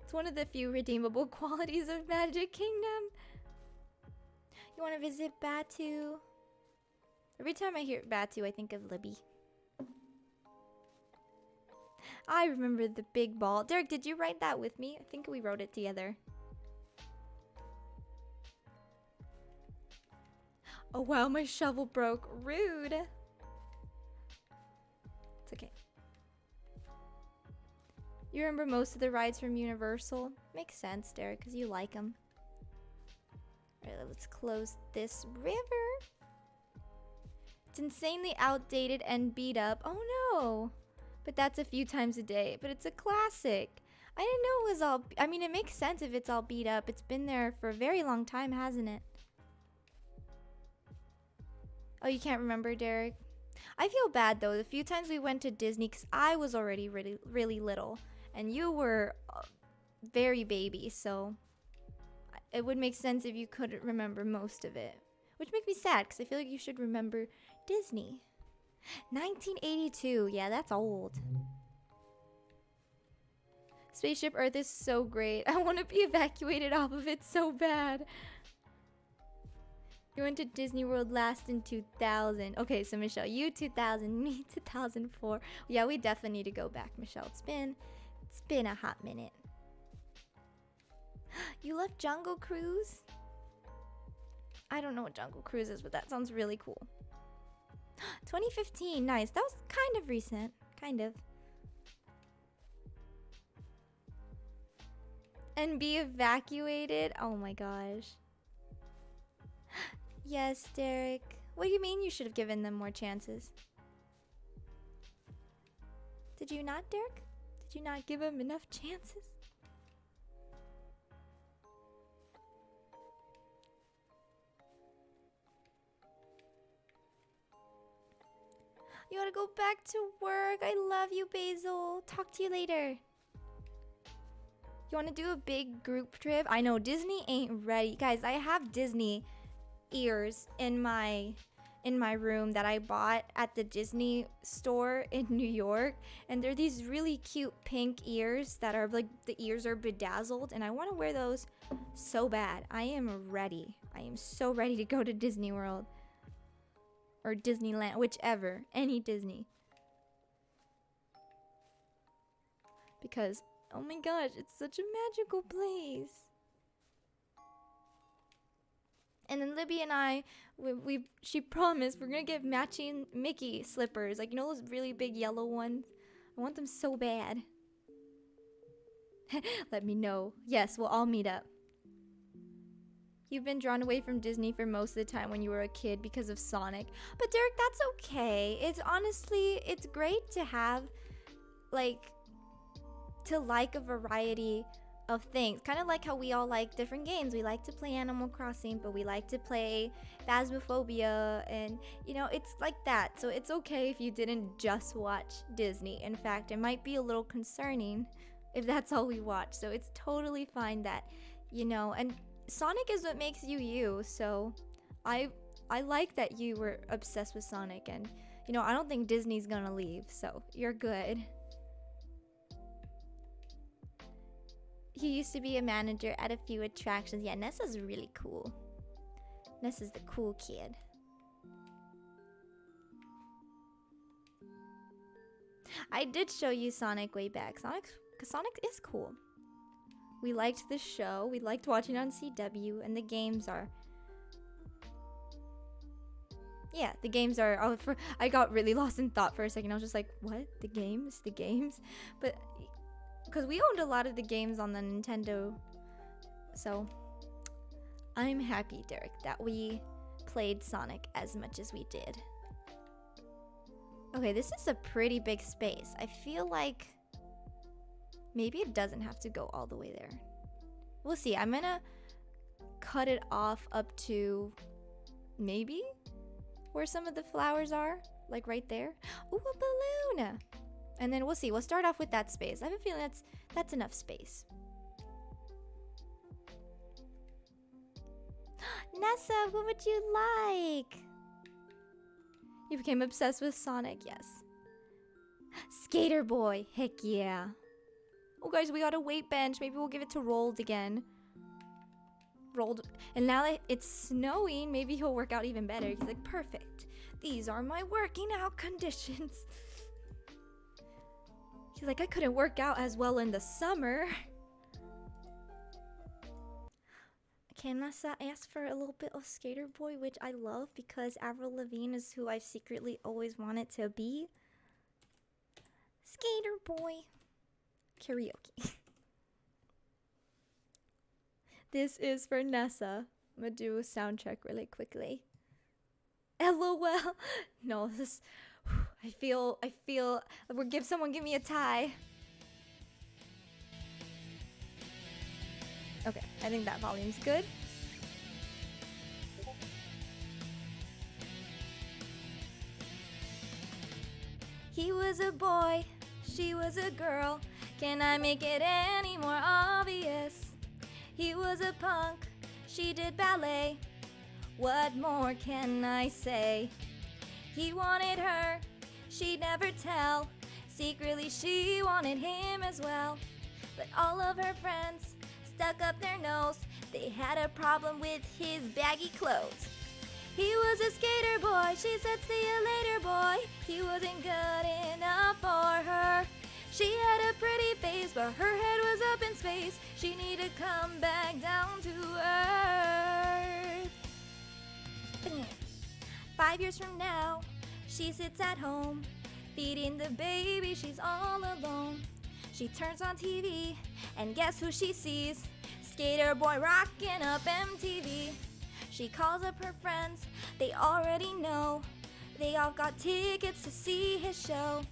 [SPEAKER 1] It's one of the few redeemable qualities of Magic Kingdom. You want to visit Batu? Every time I hear Batu, I think of Libby. I remember the big ball. Derek, did you write that with me? I think we wrote it together. Oh wow, my shovel broke. Rude. It's okay. You remember most of the rides from Universal? Makes sense, Derek, because you like them. Alright, let's close this river. It's insanely outdated and beat up. Oh no! But that's a few times a day. But it's a classic. I didn't know it was all... I mean, it makes sense if it's all beat up. It's been there for a very long time, hasn't it? Oh, you can't remember, Derek? I feel bad though. The few times we went to Disney, because I was already really, really little, and you were very baby, so it would make sense if you couldn't remember most of it. Which makes me sad, because I feel like you should remember Disney. 1982, yeah, that's old. Spaceship Earth is so great. I want to be evacuated off of it so bad. You went to Disney World last in 2000. Okay, so Michelle, you 2000, me 2004. Yeah, we definitely need to go back, Michelle. It's been a hot minute. You love Jungle Cruise? I don't know what Jungle Cruise is, but that sounds really cool. 2015, nice. That was kind of recent, kind of. And be evacuated? Oh my gosh. Yes, Derek. What do you mean you should have given them more chances? Did you not, Derek? Did you not give them enough chances? You gotta go back to work. I love you, Basil. Talk to you later. You wanna do a big group trip? I know Disney ain't ready. Guys, I have Disney ears in my room that I bought at the Disney store in New York, and they're these really cute pink ears that are like, the ears are bedazzled, and I want to wear those so bad. I am ready. I am so ready to go to Disney World or Disneyland, whichever, any Disney, because oh my gosh, it's such a magical place. And then Libby and I, she promised we're gonna get matching Mickey slippers. Like, you know those really big yellow ones? I want them so bad. Let me know. Yes, we'll all meet up. You've been drawn away from Disney for most of the time when you were a kid because of Sonic. But Derek, that's okay. It's honestly, it's great to have, like, to like a variety of things. Kind of like how we all like different games. We like to play Animal Crossing, but we like to play Phasmophobia, and you know, it's like that. So it's okay if you didn't just watch Disney. In fact, it might be a little concerning if that's all we watch. So it's totally fine that, you know, and Sonic is what makes you you. So I like that you were obsessed with Sonic, and you know, I don't think Disney's gonna leave, so you're good. He used to be a manager at a few attractions. Yeah, Nessa's really cool. Nessa's the cool kid. I did show you Sonic way back. Because Sonic is cool. We liked the show. We liked watching on CW. And the games are... Yeah, the games are... Oh, I got really lost in thought for a second. I was just like, what? The games? The games? But... Because we owned a lot of the games on the Nintendo. So, I'm happy, Derek, that we played Sonic as much as we did. Okay, this is a pretty big space. I feel like maybe it doesn't have to go all the way there. We'll see. I'm gonna cut it off up to maybe where some of the flowers are. Like right there. Ooh, a balloon! And then we'll see. We'll start off with that space. I have a feeling that's enough space. Nessa, what would you like? You became obsessed with Sonic, yes. Skater boy, heck yeah. Oh guys, we got a weight bench. Maybe we'll give it to Rolled again. Rolled, and now that it's snowing, maybe he'll work out even better. He's like, perfect. These are my working out conditions. He's like, I couldn't work out as well in the summer. Can Nessa ask for a little bit of Skater Boy, which I love because Avril Lavigne is who I've secretly always wanted to be. Skater Boy. Karaoke. This is for Nessa. I'm gonna do a sound check really quickly. LOL. No, this... I feel, someone give me a tie. Okay, I think that volume's good. He was a boy, she was a girl. Can I make it any more obvious? He was a punk, she did ballet. What more can I say? He wanted her, she'd never tell. Secretly she wanted him as well. But all of her friends stuck up their nose. They had a problem with his baggy clothes. He was a skater boy, she said see you later boy. He wasn't good enough for her. She had a pretty face, but her head was up in space. She needed to come back down to earth. 5 years from now, she sits at home, feeding the baby, she's all alone. She turns on TV, and guess who she sees? Skater boy rocking up MTV. She calls up her friends, they already know. They all got tickets to see his show.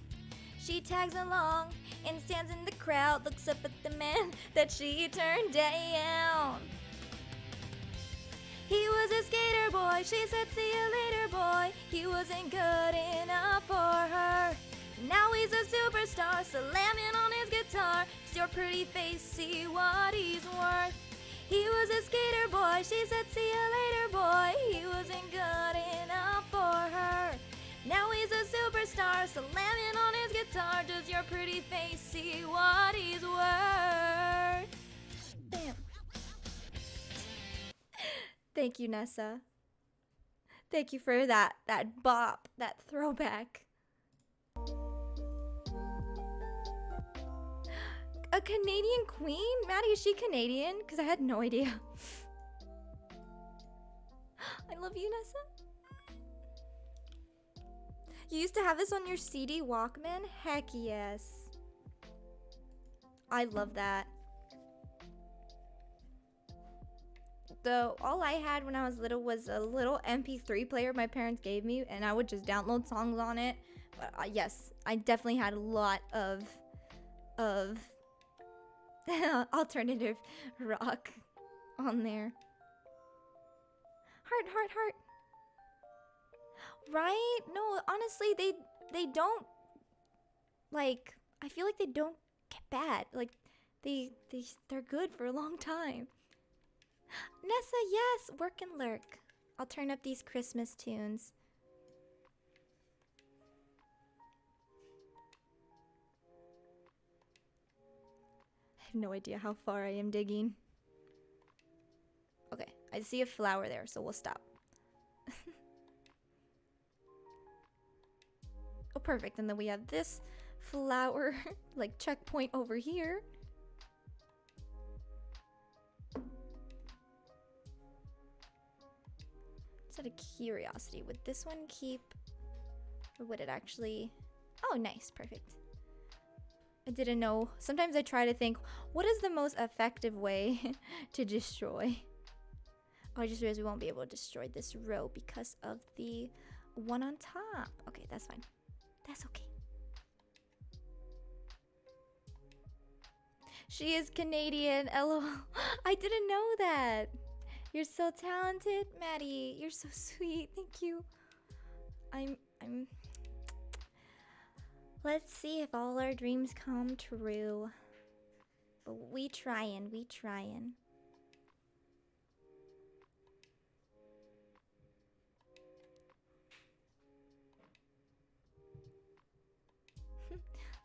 [SPEAKER 1] She tags along and stands in the crowd, looks up at the man that she turned down. He was a skater boy, she said see you later boy. He wasn't good enough for her. Now he's a superstar, slamming on his guitar. Does your pretty face see what he's worth? He was a skater boy, she said see you later boy. He wasn't good enough for her. Now he's a superstar, slamming on his guitar. Does your pretty face see what he's worth? Bam. Thank you, Nessa. Thank you for that bop, that throwback. A Canadian queen? Maddie, is she Canadian? Because I had no idea. I love you, Nessa. You used to have this on your CD Walkman? Heck yes. I love that. So all I had when I was little was a little MP3 player my parents gave me, and I would just download songs on it. But yes, I definitely had a lot of alternative rock on there. Heart, heart, heart. Right? No, honestly, they don't, like, I feel like they don't get bad. Like, they're good for a long time. Nessa, yes, work and lurk. I'll turn up these Christmas tunes. I have no idea how far I am digging. Okay, I see a flower there, so we'll stop. Oh, perfect. And then we have this flower, like, checkpoint over here. Just out of curiosity, would this one keep, or would it actually? Oh, nice, perfect. I didn't know. Sometimes I try to think, what is the most effective way to destroy? Oh, I just realized we won't be able to destroy this row because of the one on top. Okay, that's fine. That's okay. She is Canadian. LOL. I didn't know that. You're so talented, Maddie. You're so sweet. Thank you. I'm Let's see if all our dreams come true. But we trying.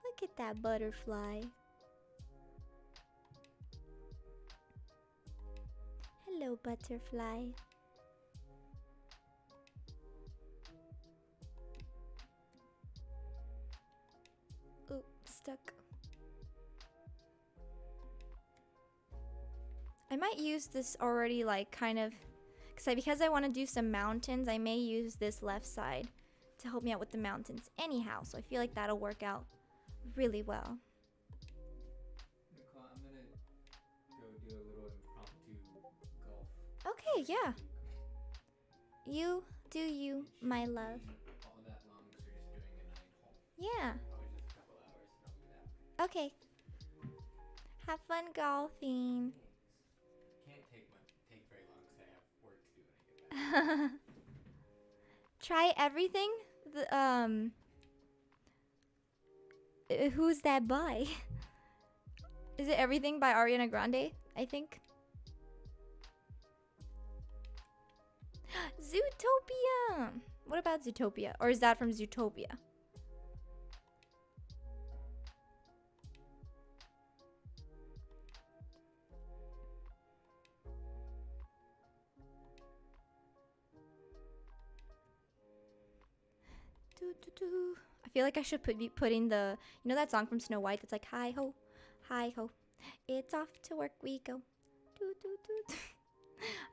[SPEAKER 1] Look at that butterfly. Hello, butterfly. Oh, stuck. I might use this already, like, kind of, because I want to do some mountains, I may use this left side to help me out with the mountains anyhow, so I feel like that'll work out really well.
[SPEAKER 2] Nicole, I'm gonna go do a little impromptu golf.
[SPEAKER 1] Okay, yeah. You do you, my love.
[SPEAKER 2] All that long, so you're just doing a 9-hole.
[SPEAKER 1] Yeah.
[SPEAKER 2] Probably just a couple hours, and I'll be back.
[SPEAKER 1] Okay. Have fun golfing.
[SPEAKER 2] Can't take very long because I have work to do when I get back.
[SPEAKER 1] Try everything. Who's that by? Is it Everything by Ariana Grande? I think. Zootopia! What about Zootopia? Or is that from Zootopia? I feel like I should be putting the, you know that song from Snow White that's like, hi ho, it's off to work we go. Doo, doo, doo.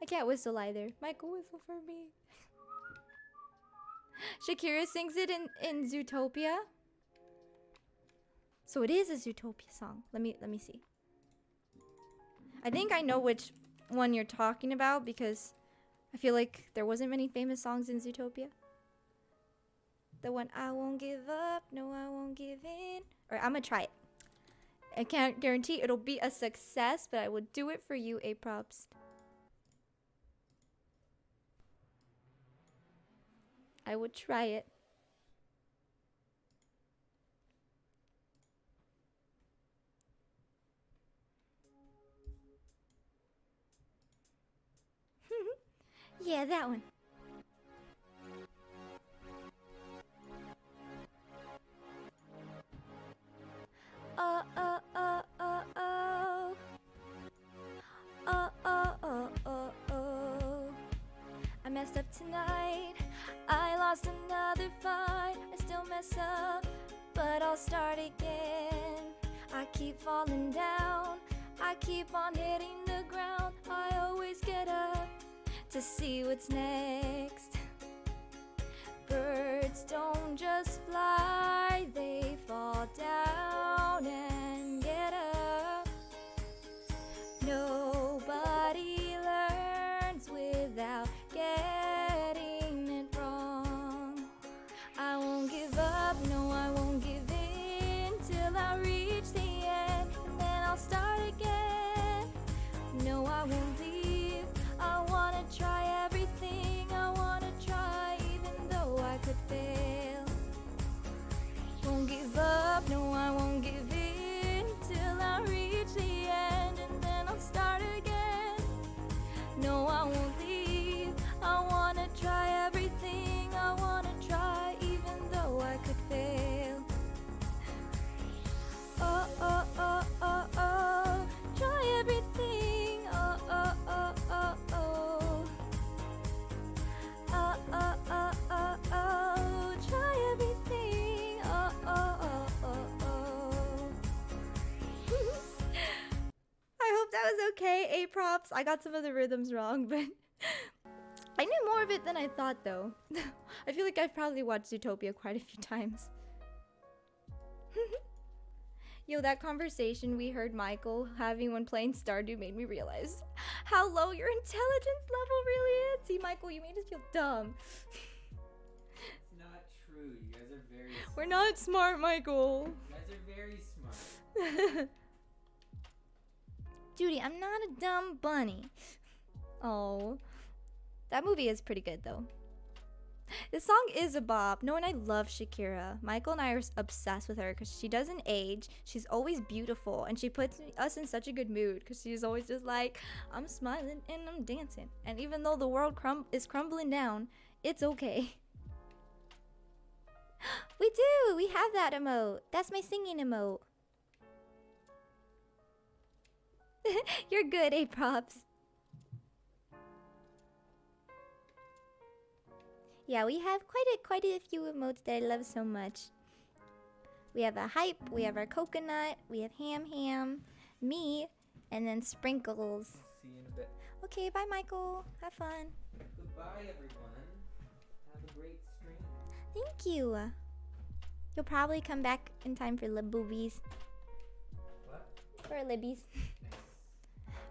[SPEAKER 1] I can't whistle either. Michael, whistle for me. Shakira sings it in Zootopia. So it is a Zootopia song. Let me see. I think I know which one you're talking about because I feel like there wasn't many famous songs in Zootopia. The one, I won't give up, no I won't give in. Alright, I'm gonna try it. I can't guarantee it'll be a success, but I will do it for you, A-props. I would try it. Yeah, that one. Oh, oh, oh, oh, oh. Oh, oh, oh, oh, oh. I messed up tonight. I lost another fight. I still mess up, but I'll start again. I keep falling down. I keep on hitting the ground. I always get up to see what's next. Birds don't just fly, they fall down and get up. Nobody learns without getting it wrong. I won't give up, no I won't give in till I reach the end, and then I'll start again. No, I won't leave, I wanna try everything, I wanna try even though I could fail. Won't give up, no I won't give in till I reach the end, and then I'll start again. No, I won't leave, I wanna try everything, I wanna try even though I could fail. Oh, oh, oh, oh, oh, try everything, oh, oh, oh, oh, oh. Oh, oh, oh, oh, oh, try everything, oh, oh, oh, oh, oh. I hope that was okay, A-props. I got some of the rhythms wrong, but I knew more of it than I thought, though. I feel like I've probably watched Zootopia quite a few times. Yo, that conversation we heard Michael having when playing Stardew made me realize how low your intelligence level really is. See, Michael, you made us feel dumb.
[SPEAKER 2] It's not true. You guys are very smart.
[SPEAKER 1] We're not smart, Michael.
[SPEAKER 2] You guys are very smart.
[SPEAKER 1] Judy, I'm not a dumb bunny. Oh, that movie is pretty good, though. This song is a bop. No, and I love Shakira. Michael and I are obsessed with her because she doesn't age. She's always beautiful, and she puts us in such a good mood because she's always just like, I'm smiling and I'm dancing. And even though the world is crumbling down, it's okay. We do. We have that emote. That's my singing emote. You're good, A-props. Yeah, we have quite a few emotes that I love so much. We have a hype, we have our coconut, we have ham, me, and then sprinkles.
[SPEAKER 2] See you in a bit.
[SPEAKER 1] Okay, bye Michael. Have fun.
[SPEAKER 2] Goodbye, everyone. Have a great stream.
[SPEAKER 1] Thank you. You'll probably come back in time for lib boobies.
[SPEAKER 2] What?
[SPEAKER 1] For libbies.
[SPEAKER 2] Nice.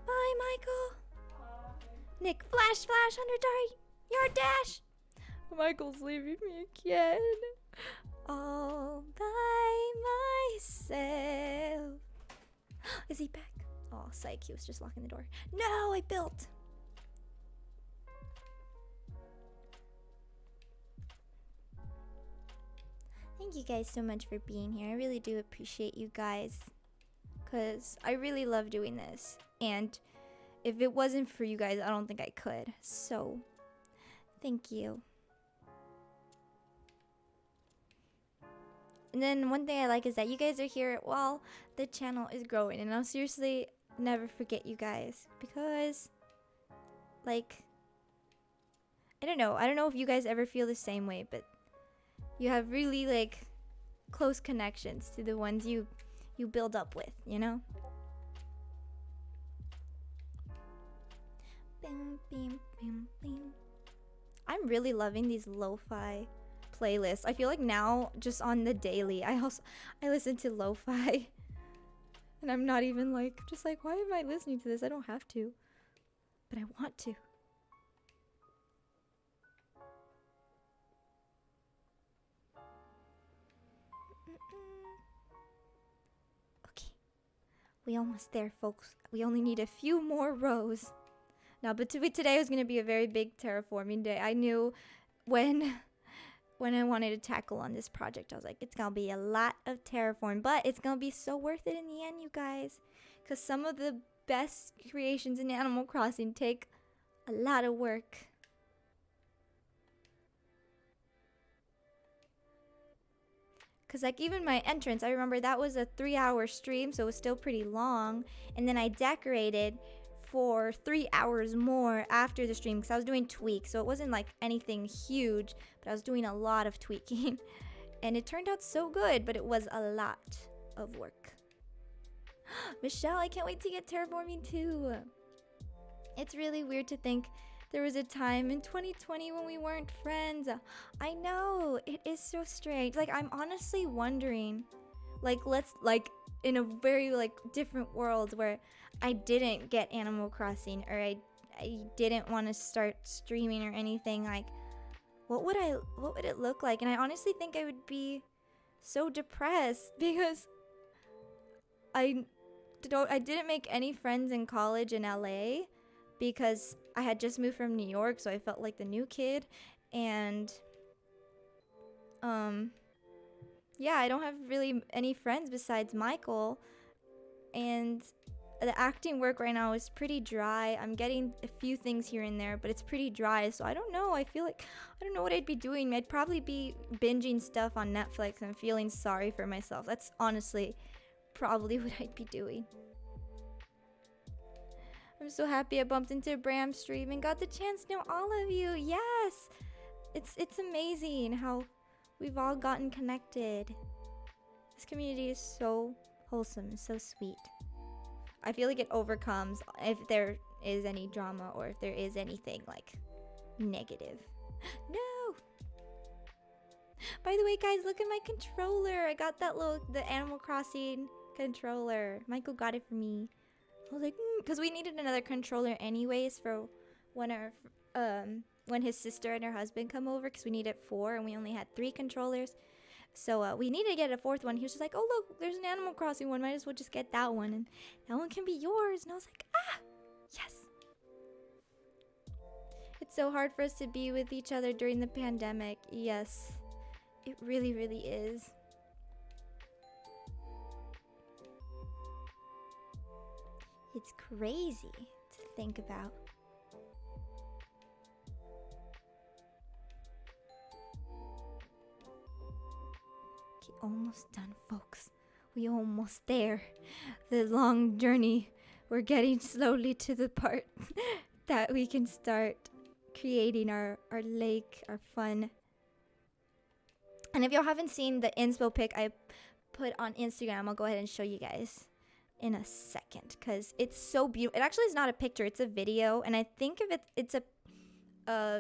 [SPEAKER 1] Bye, Michael.
[SPEAKER 2] Bye.
[SPEAKER 1] Nick, flash, 100 yard dash. Michael's leaving me again. All by myself. Is he back? Oh, psych. He was just locking the door. No, I built. Thank you guys so much for being here. I really do appreciate you guys, because I really love doing this. And if it wasn't for you guys, I don't think I could. So, thank you. And then one thing I like is that you guys are here while the channel is growing. And I'll seriously never forget you guys. Because, like, I don't know. I don't know if you guys ever feel the same way. But you have really, like, close connections to the ones you build up with, you know? Bim, bim, bim, bim. I'm really loving these lo-fi playlists. I feel like now, just on the daily, I listen to lo-fi. And I'm not even like, just like, why am I listening to this? I don't have to. But I want to. Okay. We almost there, folks. We only need a few more rows. Now, but today was going to be a very big terraforming day. I knew when I wanted to tackle on this project, I was like, it's going to be a lot of terraform, but it's going to be so worth it in the end, you guys. Because some of the best creations in Animal Crossing take a lot of work. Because, like, even my entrance, I remember that was a 3-hour stream, so it was still pretty long. And then I decorated for 3 hours more after the stream because I was doing tweaks, so it wasn't like anything huge, but I was doing a lot of tweaking. And it turned out so good, but it was a lot of work. Michelle, I can't wait to get terraforming too. It's really weird to think there was a time in 2020 when we weren't friends. I know, it is so strange. Like, I'm honestly wondering, like, in a very, like, different world where I didn't get Animal Crossing, or I didn't want to start streaming or anything, like, what would it look like? And I honestly think I would be so depressed because I didn't make any friends in college in LA because I had just moved from New York, so I felt like the new kid. And yeah, I don't have really any friends besides Michael. And the acting work right now is pretty dry. I'm getting a few things here and there, but it's pretty dry. So I don't know. I feel like I don't know what I'd be doing. I'd probably be binging stuff on Netflix and feeling sorry for myself. That's honestly probably what I'd be doing. I'm so happy I bumped into Bram's stream and got the chance to know all of you. Yes! It's amazing how we've all gotten connected. This community is so wholesome and so sweet. I feel like it overcomes if there is any drama or if there is anything like negative. No! By the way, guys, look at my controller. I got the Animal Crossing controller. Michael got it for me. I was like, because we needed another controller anyways for when his sister and her husband come over, because we needed 4 and we only had 3 controllers. So we needed to get a 4th one. He was just like, oh, look, there's an Animal Crossing one. Might as well just get that one. And that one can be yours. And I was like, ah, yes. It's so hard for us to be with each other during the pandemic. Yes, it really, really is. It's crazy to think about. Okay, almost done, folks. We almost there. The long journey. We're getting slowly to the part that we can start creating our lake, our fun. And if y'all haven't seen the inspo pic I put on Instagram, I'll go ahead and show you guys in a second because it's so beautiful. It actually is not a picture, it's a video, and I think if it's a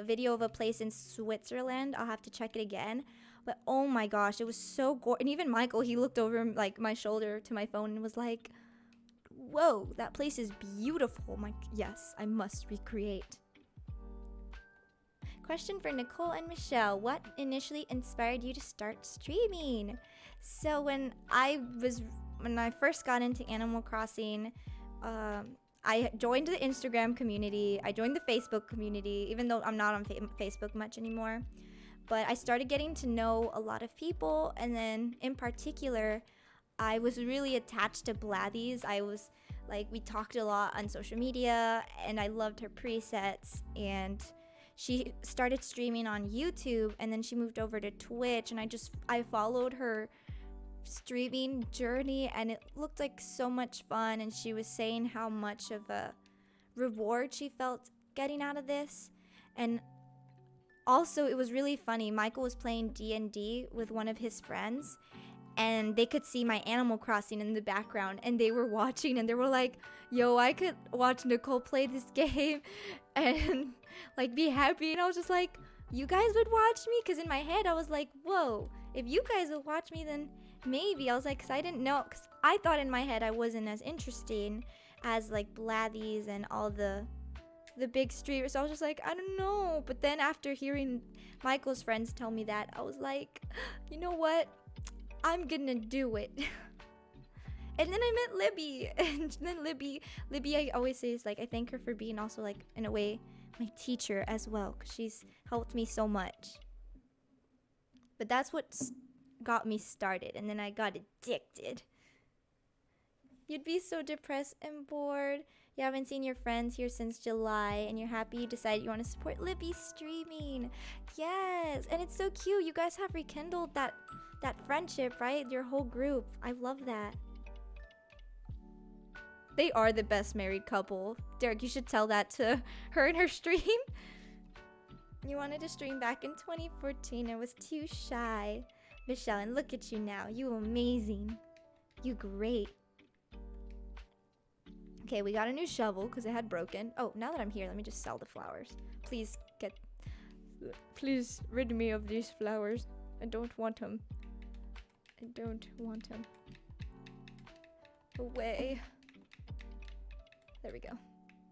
[SPEAKER 1] video of a place in Switzerland. I'll have to check it again, but oh my gosh, it was so gorgeous. And even Michael, he looked over like my shoulder to my phone and was like, whoa, that place is beautiful. I'm like, yes, I must recreate. Question for Nicole and Michelle. What initially inspired you to start streaming? So when I first got into Animal Crossing, I joined the Instagram community. I joined the Facebook community, even though I'm not on Facebook much anymore. But I started getting to know a lot of people, and then in particular, I was really attached to Blathies. I was like, we talked a lot on social media, and I loved her presets. And she started streaming on YouTube, and then she moved over to Twitch, and I followed her streaming journey, and it looked like so much fun. And she was saying how much of a reward she felt getting out of this. And also, it was really funny. Michael was playing D&D with one of his friends, and they could see my Animal Crossing in the background, and they were watching, and they were like, yo, I could watch Nicole play this game and like be happy. And I was just like, you guys would watch me? Because in my head I was like, whoa, if you guys would watch me, then maybe. I was like, because I didn't know, because I thought in my head I wasn't as interesting as like Blathies and all the big streamers. So I was just like, I don't know. But then after hearing Michael's friends tell me that, I was like, you know what, I'm gonna do it. And then I met Libby, and then Libby I always say is like, I thank her for being also like, in a way, my teacher as well, because she's helped me so much. But that's what got me started, and then I got addicted. You'd be so depressed and bored. You haven't seen your friends here since July, and you're happy you decided you want to support Libby's streaming. Yes, and it's so cute. You guys have rekindled that friendship, right? Your whole group. I love that. They are the best married couple. Derek, you should tell that to her in her stream. You wanted to stream back in 2014 and was too shy. Michelle, and look at you now. You amazing. You great. Okay, we got a new shovel because it had broken. Oh, now that I'm here, let me just sell the flowers. Please rid me of these flowers. I don't want them. I don't want them. Away. There we go.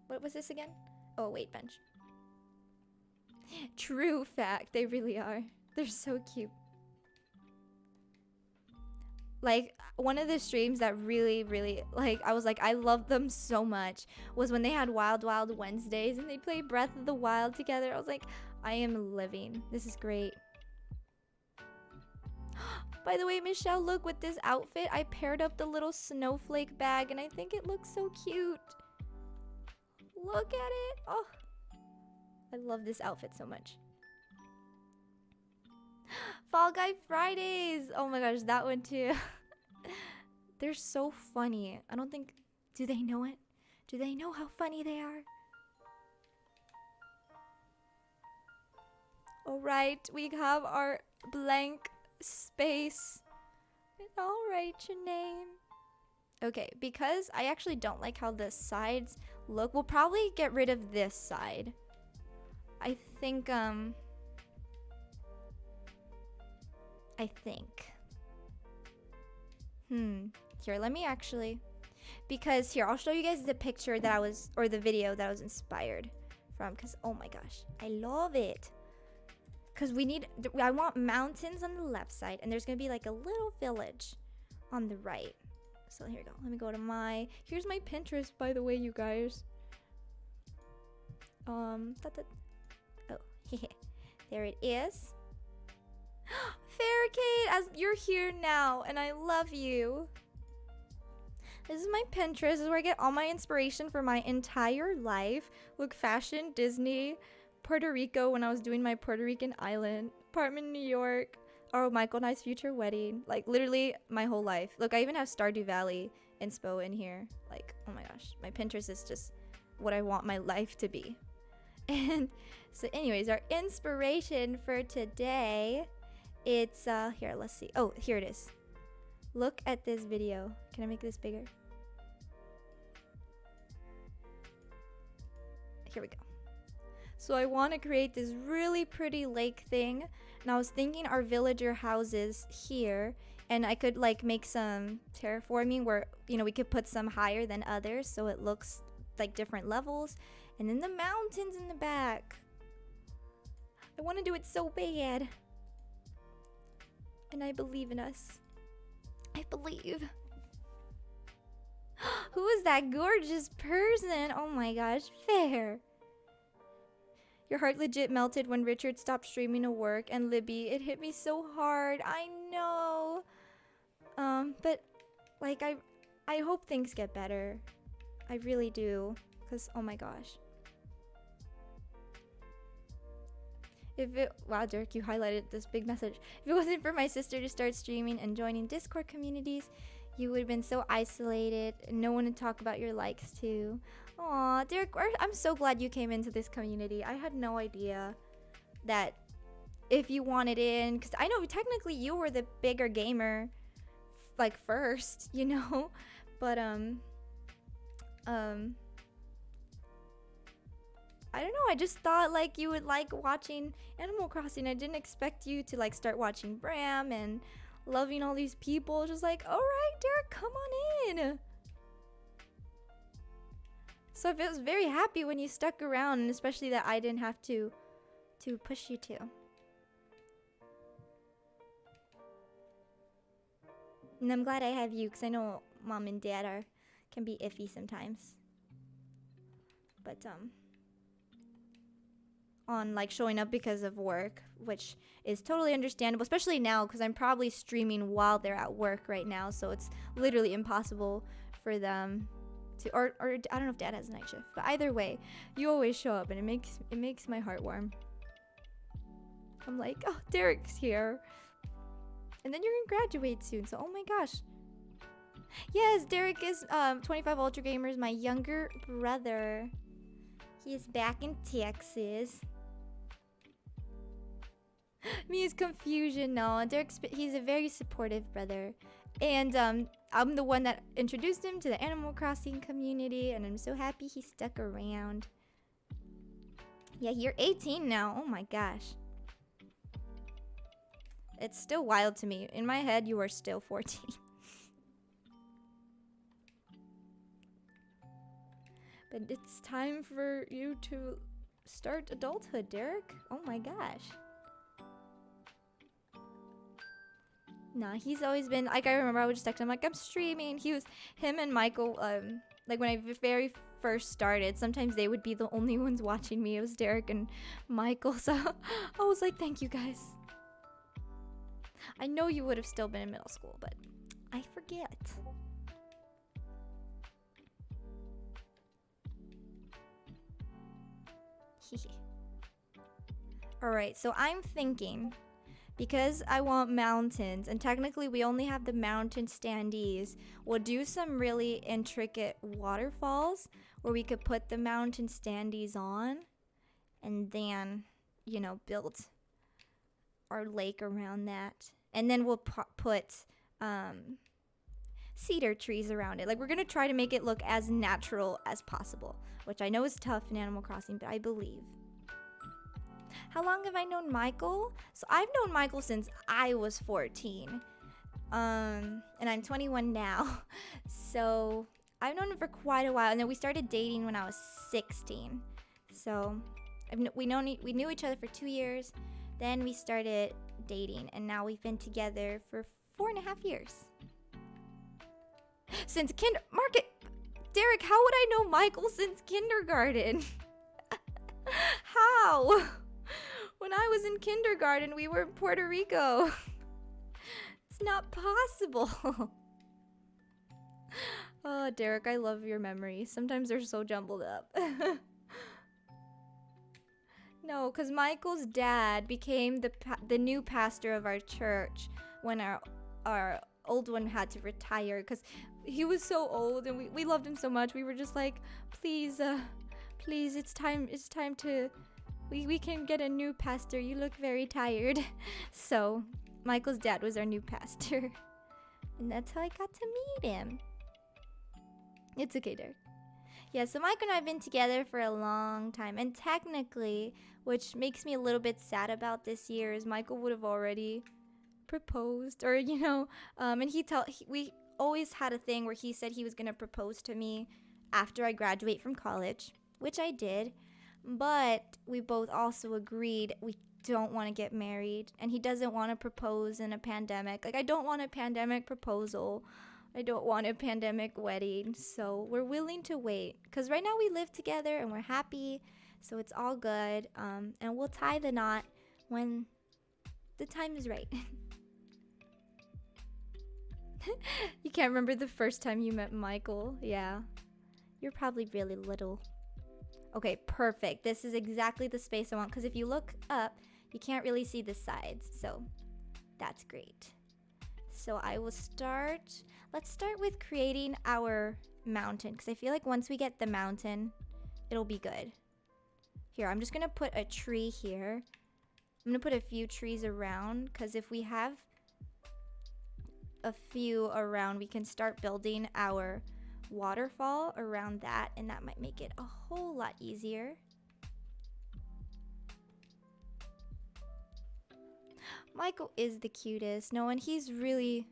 [SPEAKER 1] What was this again? Oh, weight bench. True fact. They really are. They're so cute. Like, one of the streams that really, like, I was like, I love them so much was when they had Wild Wild Wednesdays and they played Breath of the Wild together. I was like, I am living. This is great. By the way, Michelle, look, with this outfit, I paired up the little snowflake bag, and I think it looks so cute. Look at it. Oh, I love this outfit so much. Fall Guy Fridays. Oh my gosh, that one too. They're so funny. I don't think... Do they know it? Do they know how funny they are? Alright, we have our blank space. And I'll write your name. Okay, because I actually don't like how the sides look, we'll probably get rid of this side. I think, Here, let me actually... Because here, I'll show you guys the picture that I was... Or the video that I was inspired from. Because, oh my gosh, I love it. Because we need... I want mountains on the left side. And there's going to be like a little village on the right. So here we go. Let me go to my... Here's my Pinterest, by the way, you guys. Oh, there it is. Farricade, as you're here now, and I love you. This is my Pinterest. This is where I get all my inspiration for my entire life. Look, fashion, Disney, Puerto Rico when I was doing my Puerto Rican island, apartment in New York. Oh, Michael and I's future wedding. Like, literally my whole life. Look, I even have Stardew Valley inspo in here. Like, oh my gosh. My Pinterest is just what I want my life to be. And so anyways, our inspiration for today, it's, here, let's see. Oh, here it is. Look at this video. Can I make this bigger? Here we go. So I want to create this really pretty lake thing. And I was thinking our villager houses here. And I could like make some terraforming where, you know, we could put some higher than others. So it looks like different levels. And then the mountains in the back. I want to do it so bad. And I believe in us. I believe. Who is that gorgeous person? Oh my gosh, Fair. Your heart legit melted when Richard stopped streaming to work, and Libby, it hit me so hard. I know. But like I hope things get better. I really do, cuz oh my gosh. Wow, Derek, you highlighted this big message. If it wasn't for my sister to start streaming and joining Discord communities, you would have been so isolated and no one to talk about your likes to. Aw, Derek, I'm so glad you came into this community. I had no idea that if you wanted in, because I know technically you were the bigger gamer, like first, you know, but I don't know, I just thought like you would like watching Animal Crossing. I didn't expect you to like start watching Bram and loving all these people. Just like, all right, Derek, come on in. So I was very happy when you stuck around, and especially that I didn't have to push you to. And I'm glad I have you, because I know mom and dad can be iffy sometimes. But on like showing up because of work, which is totally understandable, especially now because I'm probably streaming while they're at work right now, so it's literally impossible for them to, or I don't know if dad has a night shift, but either way, you always show up and it makes my heart warm. I'm like, oh, Derek's here. And then you're gonna graduate soon, so oh my gosh. Yes, Derek is 25 Ultra Gamers, my younger brother. He's back in Texas. Me is confusion. No, he's a very supportive brother. And I'm the one that introduced him to the Animal Crossing community, and I'm so happy he stuck around. Yeah, you're 18 now. Oh my gosh. It's still wild to me. In my head, you are still 14. But it's time for you to start adulthood, Derek. Oh my gosh. Nah, he's always been, like, I remember I would just text him, like, I'm streaming. Him and Michael, like, when I very first started, sometimes they would be the only ones watching me. It was Derek and Michael, so I was like, thank you guys. I know you would have still been in middle school, but I forget. Alright, so I'm thinking, because I want mountains, and technically we only have the mountain standees, we'll do some really intricate waterfalls where we could put the mountain standees on, and then, you know, build our lake around that. And then we'll put cedar trees around it. Like, we're gonna try to make it look as natural as possible, which I know is tough in Animal Crossing, but I believe. How long have I known Michael? So I've known Michael since I was 14. And I'm 21 now. So I've known him for quite a while. And then we started dating when I was 16. So we knew each other for 2 years. Then we started dating. And now we've been together for 4.5 years. Since Derek, how would I know Michael since kindergarten? How? When I was in kindergarten, we were in Puerto Rico. It's not possible. Oh, Derek, I love your memories. Sometimes they're so jumbled up. No, because Michael's dad became the new pastor of our church when our old one had to retire, because he was so old and we loved him so much. We were just like, please, it's time to... We can get a new pastor. You look very tired. So, Michael's dad was our new pastor. And that's how I got to meet him. It's okay, Derek. Yeah, so Mike and I have been together for a long time. And technically, which makes me a little bit sad about this year, is Michael would have already proposed. Or, you know, and we always had a thing where he said he was going to propose to me after I graduate from college, which I did. But we both also agreed we don't want to get married, and he doesn't want to propose in a pandemic. Like, I don't want a pandemic proposal. I don't want a pandemic wedding. So we're willing to wait, because right now we live together and we're happy. So it's all good. And we'll tie the knot when the time is right. You can't remember the first time you met Michael? Yeah. You're probably really little. Okay, perfect. This is exactly the space I want, because if you look up, you can't really see the sides. So that's great. So I will start. Let's start with creating our mountain, because I feel like once we get the mountain, it'll be good. Here, I'm just going to put a tree here. I'm going to put a few trees around, because if we have a few around, we can start building our waterfall around that, and that might make it a whole lot easier. Michael is the cutest. No, and he's really,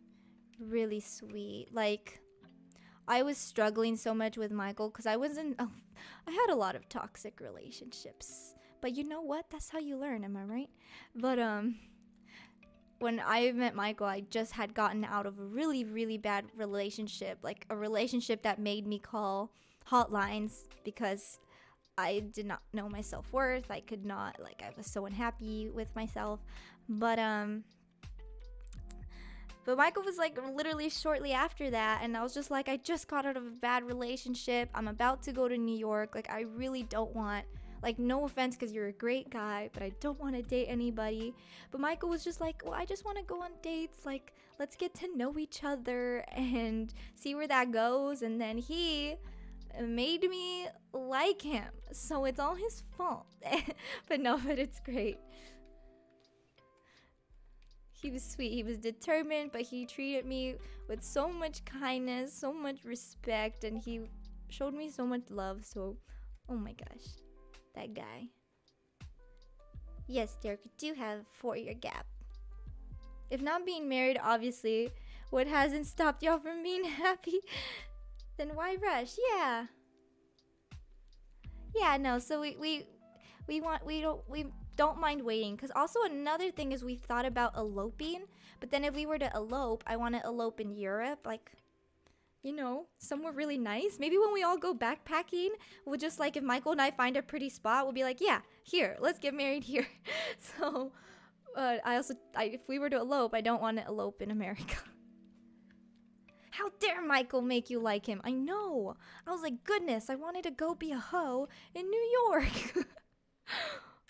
[SPEAKER 1] really sweet. Like, I was struggling so much with Michael because I had a lot of toxic relationships. But you know what? That's how you learn, am I right? But when I met Michael, I just had gotten out of a really, really bad relationship. Like a relationship that made me call hotlines because I did not know my self-worth. I could not, like, I was so unhappy with myself. But Michael was like literally shortly after that, and I was just like, I just got out of a bad relationship. I'm about to go to New York. Like, I really don't want, like, no offense because you're a great guy, but I don't want to date anybody. But Michael was just like, well, I just want to go on dates. Like, let's get to know each other and see where that goes. And then he made me like him. So it's all his fault. But it's great. He was sweet. He was determined, but he treated me with so much kindness, so much respect, and he showed me so much love. So, oh my gosh, that guy. Yes, Derek, you do have a 4-year gap. If not being married, obviously, what hasn't stopped y'all from being happy, then why rush? Yeah. Yeah, no, so we don't mind waiting, because also another thing is we've thought about eloping, but then if we were to elope, I want to elope in Europe, like, you know, somewhere really nice. Maybe when we all go backpacking, we'll just, like, if Michael and I find a pretty spot, we'll be like, yeah, here, let's get married here. So if we were to elope, I don't want to elope in America. How dare Michael make you like him? I know. I was like, goodness, I wanted to go be a hoe in New York.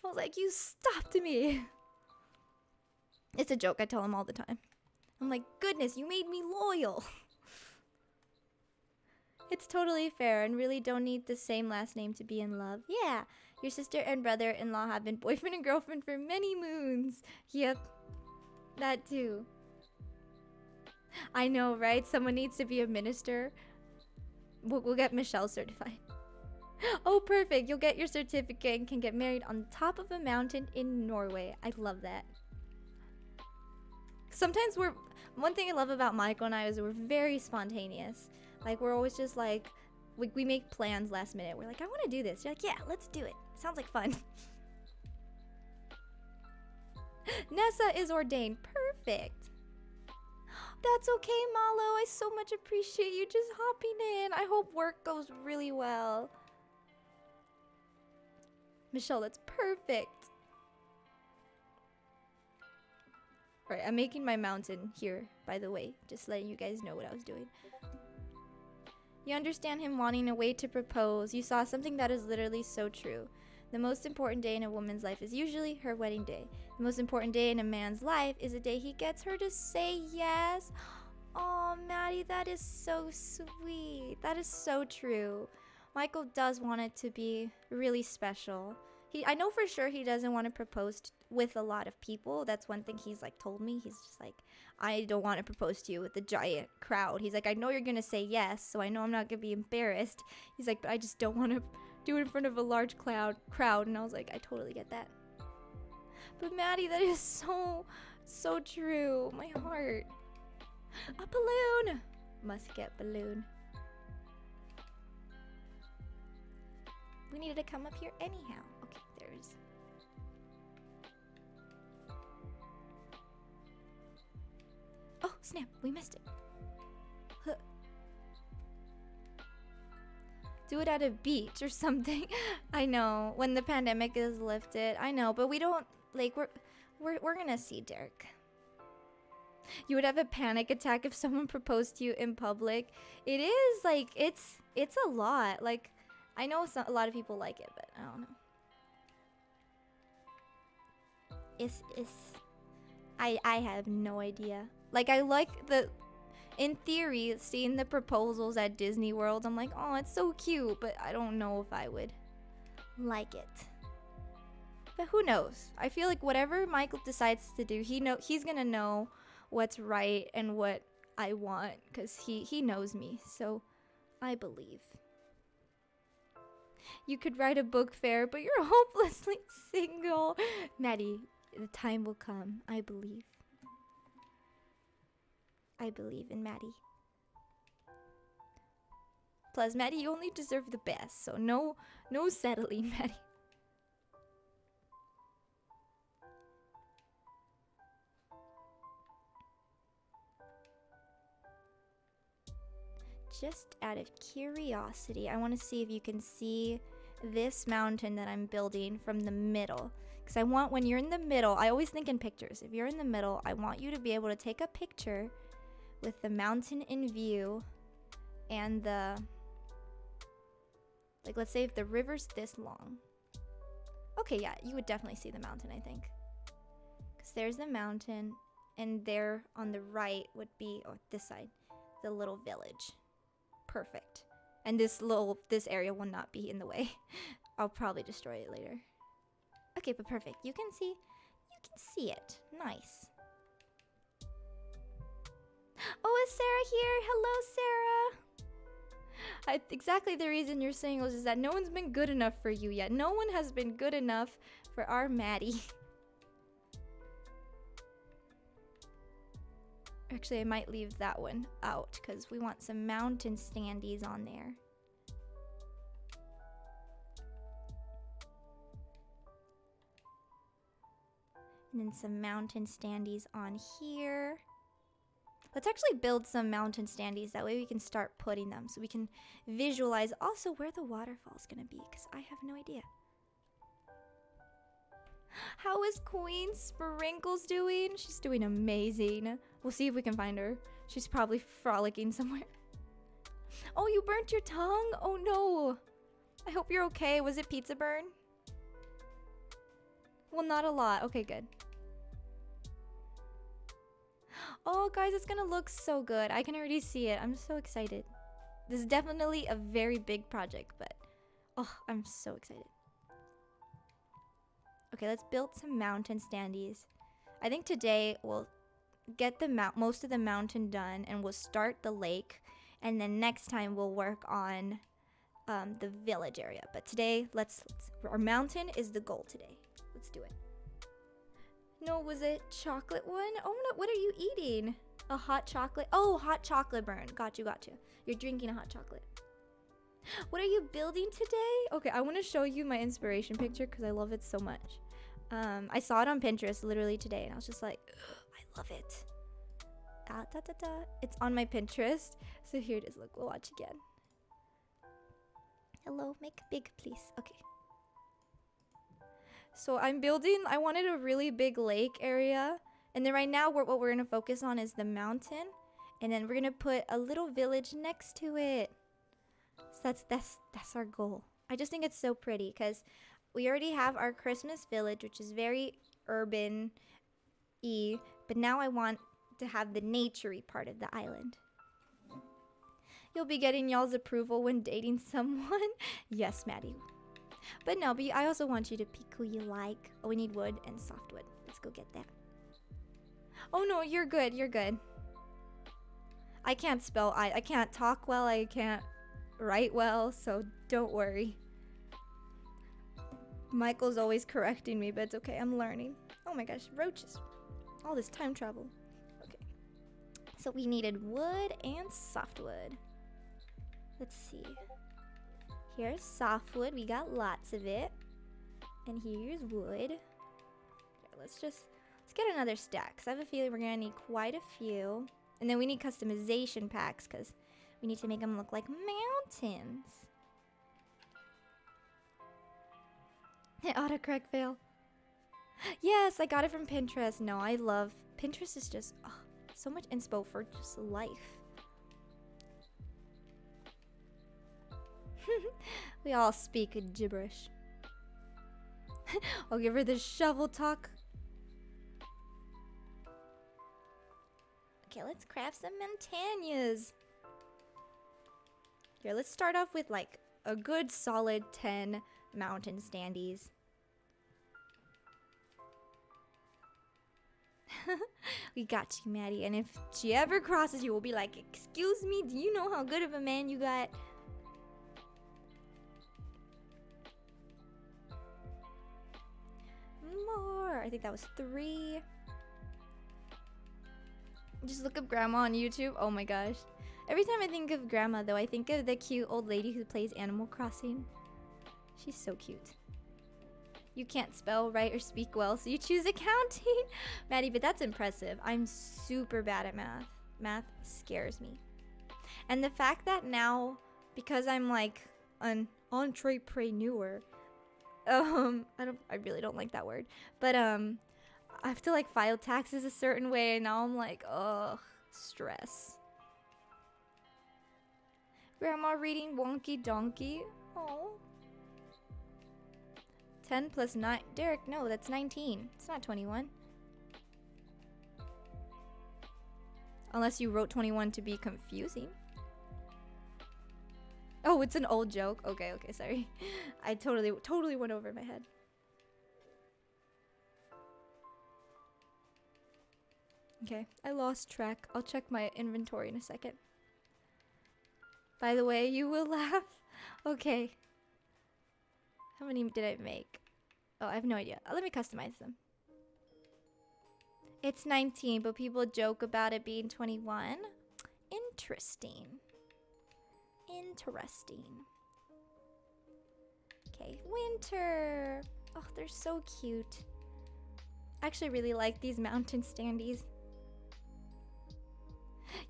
[SPEAKER 1] I was like, you stopped me. It's a joke. I tell him all the time. I'm like, goodness, you made me loyal. It's totally fair and really don't need the same last name to be in love. Yeah, your sister and brother-in-law have been boyfriend and girlfriend for many moons. Yep, that too. I know, right? Someone needs to be a minister. We'll get Michelle certified. Oh, perfect. You'll get your certificate and can get married on top of a mountain in Norway. I love that. Sometimes one thing I love about Michael and I is we're very spontaneous. Like, we're always just like, we make plans last minute. We're like, I want to do this. You're like, yeah, let's do it. Sounds like fun. Nessa is ordained. Perfect. That's okay, Malo. I so much appreciate you just hopping in. I hope work goes really well. Michelle, that's perfect. Alright, I'm making my mountain here, by the way. Just letting you guys know what I was doing. You understand him wanting a way to propose. You saw something that is literally so true. The most important day in a woman's life is usually her wedding day. The most important day in a man's life is the day he gets her to say yes. Oh, Maddie, that is so sweet. That is so true. Michael does want it to be really special. I know for sure he doesn't want to propose with a lot of people. That's one thing he's like told me. He's just like, I don't want to propose to you with a giant crowd. He's like, I know you're going to say yes, so I know I'm not going to be embarrassed. He's like, but I just don't want to do it in front of a large crowd. And I was like, I totally get that. But Maddie, that is so true. My heart. A balloon. Must get balloon. We needed to come up here anyhow. Okay, there's. Oh, snap. We missed it. Huh. Do it at a beach or something. I know, when the pandemic is lifted. I know, but we don't, like, we're gonna see, Derek. You would have a panic attack if someone proposed to you in public. It is, like, it's a lot. Like, I know a lot of people like it, but I don't know. I have no idea. Like, I like in theory, seeing the proposals at Disney World, I'm like, oh, it's so cute, but I don't know if I would like it. But who knows? I feel like whatever Michael decides to do, he's gonna know what's right and what I want, because he knows me, so I believe. You could write a book fair, but you're hopelessly single. Maddie, the time will come, I believe. I believe in Maddie. Plus, Maddie, you only deserve the best, so no settling, Maddie. Just out of curiosity, I want to see if you can see this mountain that I'm building from the middle. Because I want, when you're in the middle, I always think in pictures. If you're in the middle, I want you to be able to take a picture with the mountain in view and the, like, let's say if the river's this long. Okay, yeah, you would definitely see the mountain, I think. Because there's the mountain, and there on the right would be, or this side, the little village. Perfect. And this area will not be in the way. I'll probably destroy it later. Okay, but perfect. You can see it. Nice. Oh, is Sarah here? Hello, Sarah. Exactly the reason you're single is that no one's been good enough for you yet. No one has been good enough for our Maddie. Actually, I might leave that one out because we want some mountain standees on there. And then some mountain standees on here. Let's actually build some mountain standees. That way we can start putting them so we can visualize also where the waterfall is going to be, because I have no idea. How is Queen Sprinkles doing? She's doing amazing. We'll see if we can find her. She's probably frolicking somewhere. Oh, you burnt your tongue? Oh no. I hope you're okay. Was it pizza burn? Well, not a lot. Okay, good. Oh, guys, it's gonna look so good. I can already see it. I'm so excited. This is definitely a very big project, but oh, I'm so excited. Okay, let's build some mountain standees. I think today we'll get the most of the mountain done, and we'll start the lake, and then next time we'll work on the village area. But today, our mountain is the goal today. Let's do it. No, was it chocolate one? Oh no, what are you eating? A hot chocolate? Oh, hot chocolate burn. Got you. You're drinking a hot chocolate. What are you building today? Okay, I want to show you my inspiration picture because I love it so much. I saw it on Pinterest literally today, and I was just like, I love it. It's on my Pinterest. So here it is. Look, we'll watch again. Hello, make big, please. Okay. So I wanted a really big lake area. And then right now, what we're going to focus on is the mountain. And then we're going to put a little village next to it. So that's our goal. I just think it's so pretty because we already have our Christmas village, which is very urban-y. But now I want to have the nature-y part of the island. You'll be getting y'all's approval when dating someone. Yes, Maddie. But no, but I also want you to pick who you like. Oh, we need wood and softwood. Let's go get that. Oh no, you're good. I can't spell. I can't talk well. I can't write well, so don't worry. Michael's always correcting me, but it's okay. I'm learning. Oh my gosh, roaches. All this time travel. Okay. So we needed wood and softwood. Let's see. Here's softwood. We got lots of it. And here's wood. Okay, let's get another stack, because I have a feeling we're going to need quite a few. And then we need customization packs, because we need to make them look like mountains. Autocorrect fail. Yes, I got it from Pinterest. No, I love Pinterest. Is just so much inspo for just life. We all speak gibberish. I'll give her the shovel talk. Okay, let's craft some montañas. Here, let's start off with like a good solid 10 mountain standees. We got you, Maddie. And if she ever crosses you, we'll be like, excuse me, do you know how good of a man you got? More. I think that was 3. Just look up grandma on YouTube. Oh my gosh. Every time I think of grandma, though, I think of the cute old lady who plays Animal Crossing. She's so cute. You can't spell, write, or speak well, so you choose accounting. Maddie, but that's impressive. I'm super bad at math. Math scares me. And the fact that now, because I'm like an entrepreneur, I really don't like that word, but I have to like file taxes a certain way, and now I'm like, ugh, stress. Grandma reading Wonky Donkey. Oh. 10 plus 9. Derek, no, that's 19. It's not 21. Unless you wrote 21 to be confusing. Oh, it's an old joke. Okay, sorry. I totally went over my head. Okay, I lost track. I'll check my inventory in a second. By the way, you will laugh. Okay. How many did I make? Oh, I have no idea. Let me customize them. It's 19, but people joke about it being 21. Interesting. Okay, winter. Oh, they're so cute. I actually really like these mountain standees.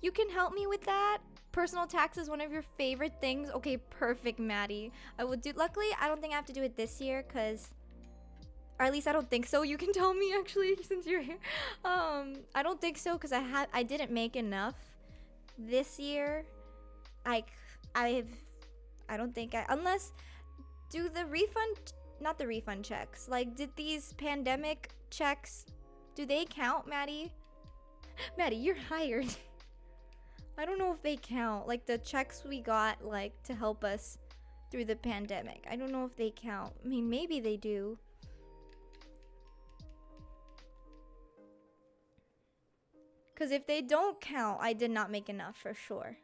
[SPEAKER 1] You can help me with that? Personal tax is one of your favorite things? Okay, perfect, Maddie. I will do. Luckily, I don't think I have to do it this year, because, or at least I don't think so. You can tell me actually since you're here. I don't think so, because I didn't make enough this year. I don't think unless do the refund, not the refund checks. Like, did these pandemic checks, do they count, Maddie? Maddie, you're hired. I don't know if they count. Like the checks we got, like to help us through the pandemic. I don't know if they count. I mean, maybe they do. Because if they don't count, I did not make enough for sure.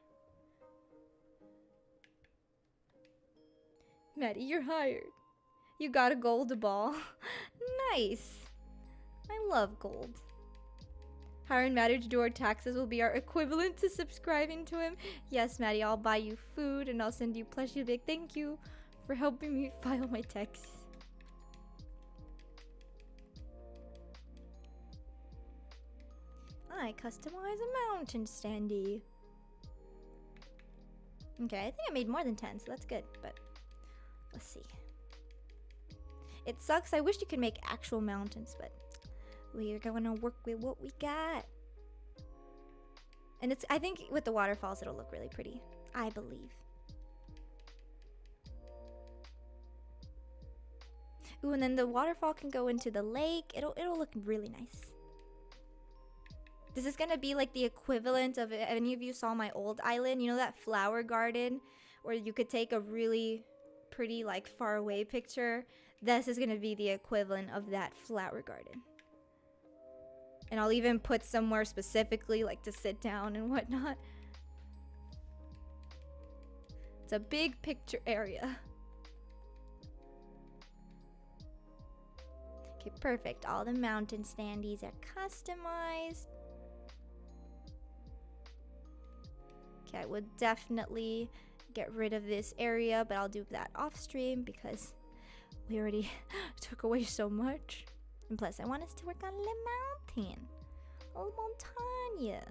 [SPEAKER 1] Maddie, you're hired. You got a gold ball. Nice. I love gold. Hiring Maddie to do our taxes will be our equivalent to subscribing to him. Yes, Maddie, I'll buy you food and I'll send you plushie. Big thank you for helping me file my taxes. I customize a mountain standee. Okay, I think I made more than 10, so that's good, but let's see. It sucks. I wish you could make actual mountains, but we're gonna work with what we got. And I think with the waterfalls it'll look really pretty, I believe. Ooh, and then the waterfall can go into the lake. It'll look really nice. This is gonna be like the equivalent of, if any of you saw my old island, you know that flower garden where you could take a really pretty like far away picture? This is gonna be the equivalent of that flower garden. And I'll even put somewhere specifically like to sit down and whatnot. It's a big picture area. Okay, perfect. All the mountain standees are customized. Okay, I would definitely get rid of this area, but I'll do that off stream because we already took away so much. And plus, I want us to work on the mountain. Oh, montagne.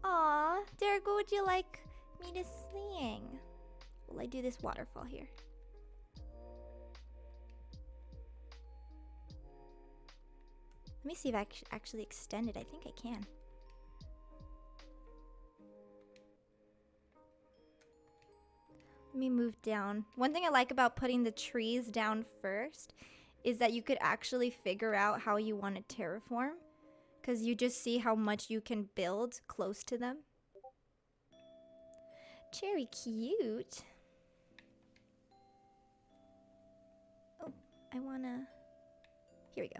[SPEAKER 1] Aw, Derek, what would you like me to sing? Will I do this waterfall here? Let me see if I can actually extend it. I think I can. Let me move down. One thing I like about putting the trees down first is that you could actually figure out how you want to terraform, because you just see how much you can build close to them. Cherry cute. Oh, I wanna... Here we go.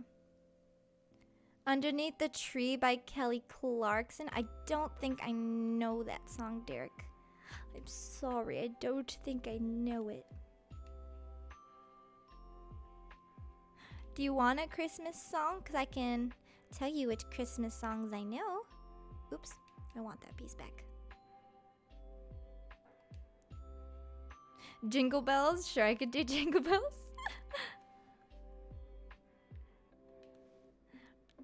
[SPEAKER 1] Underneath the Tree by Kelly Clarkson. I don't think I know that song, Derek. I'm sorry, I don't think I know it. Do you want a Christmas song? Because I can tell you which Christmas songs I know. Oops, I want that piece back. Jingle bells? Sure, I could do jingle bells.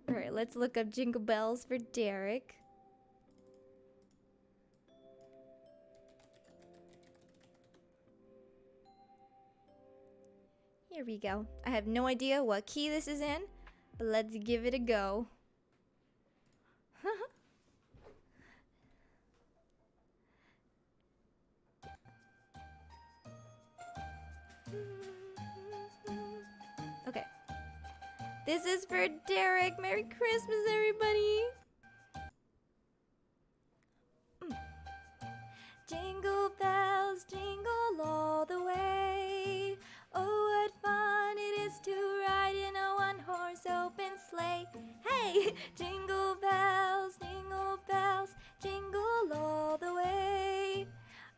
[SPEAKER 1] Alright, let's look up jingle bells for Derek. Here we go. I have no idea what key this is in, but let's give it a go. Okay. This is for Derek. Merry Christmas, everybody. Jingle bells, jingle all the way. Oh, what fun it is to ride in a one-horse open sleigh. Hey, jingle bells, jingle all the way.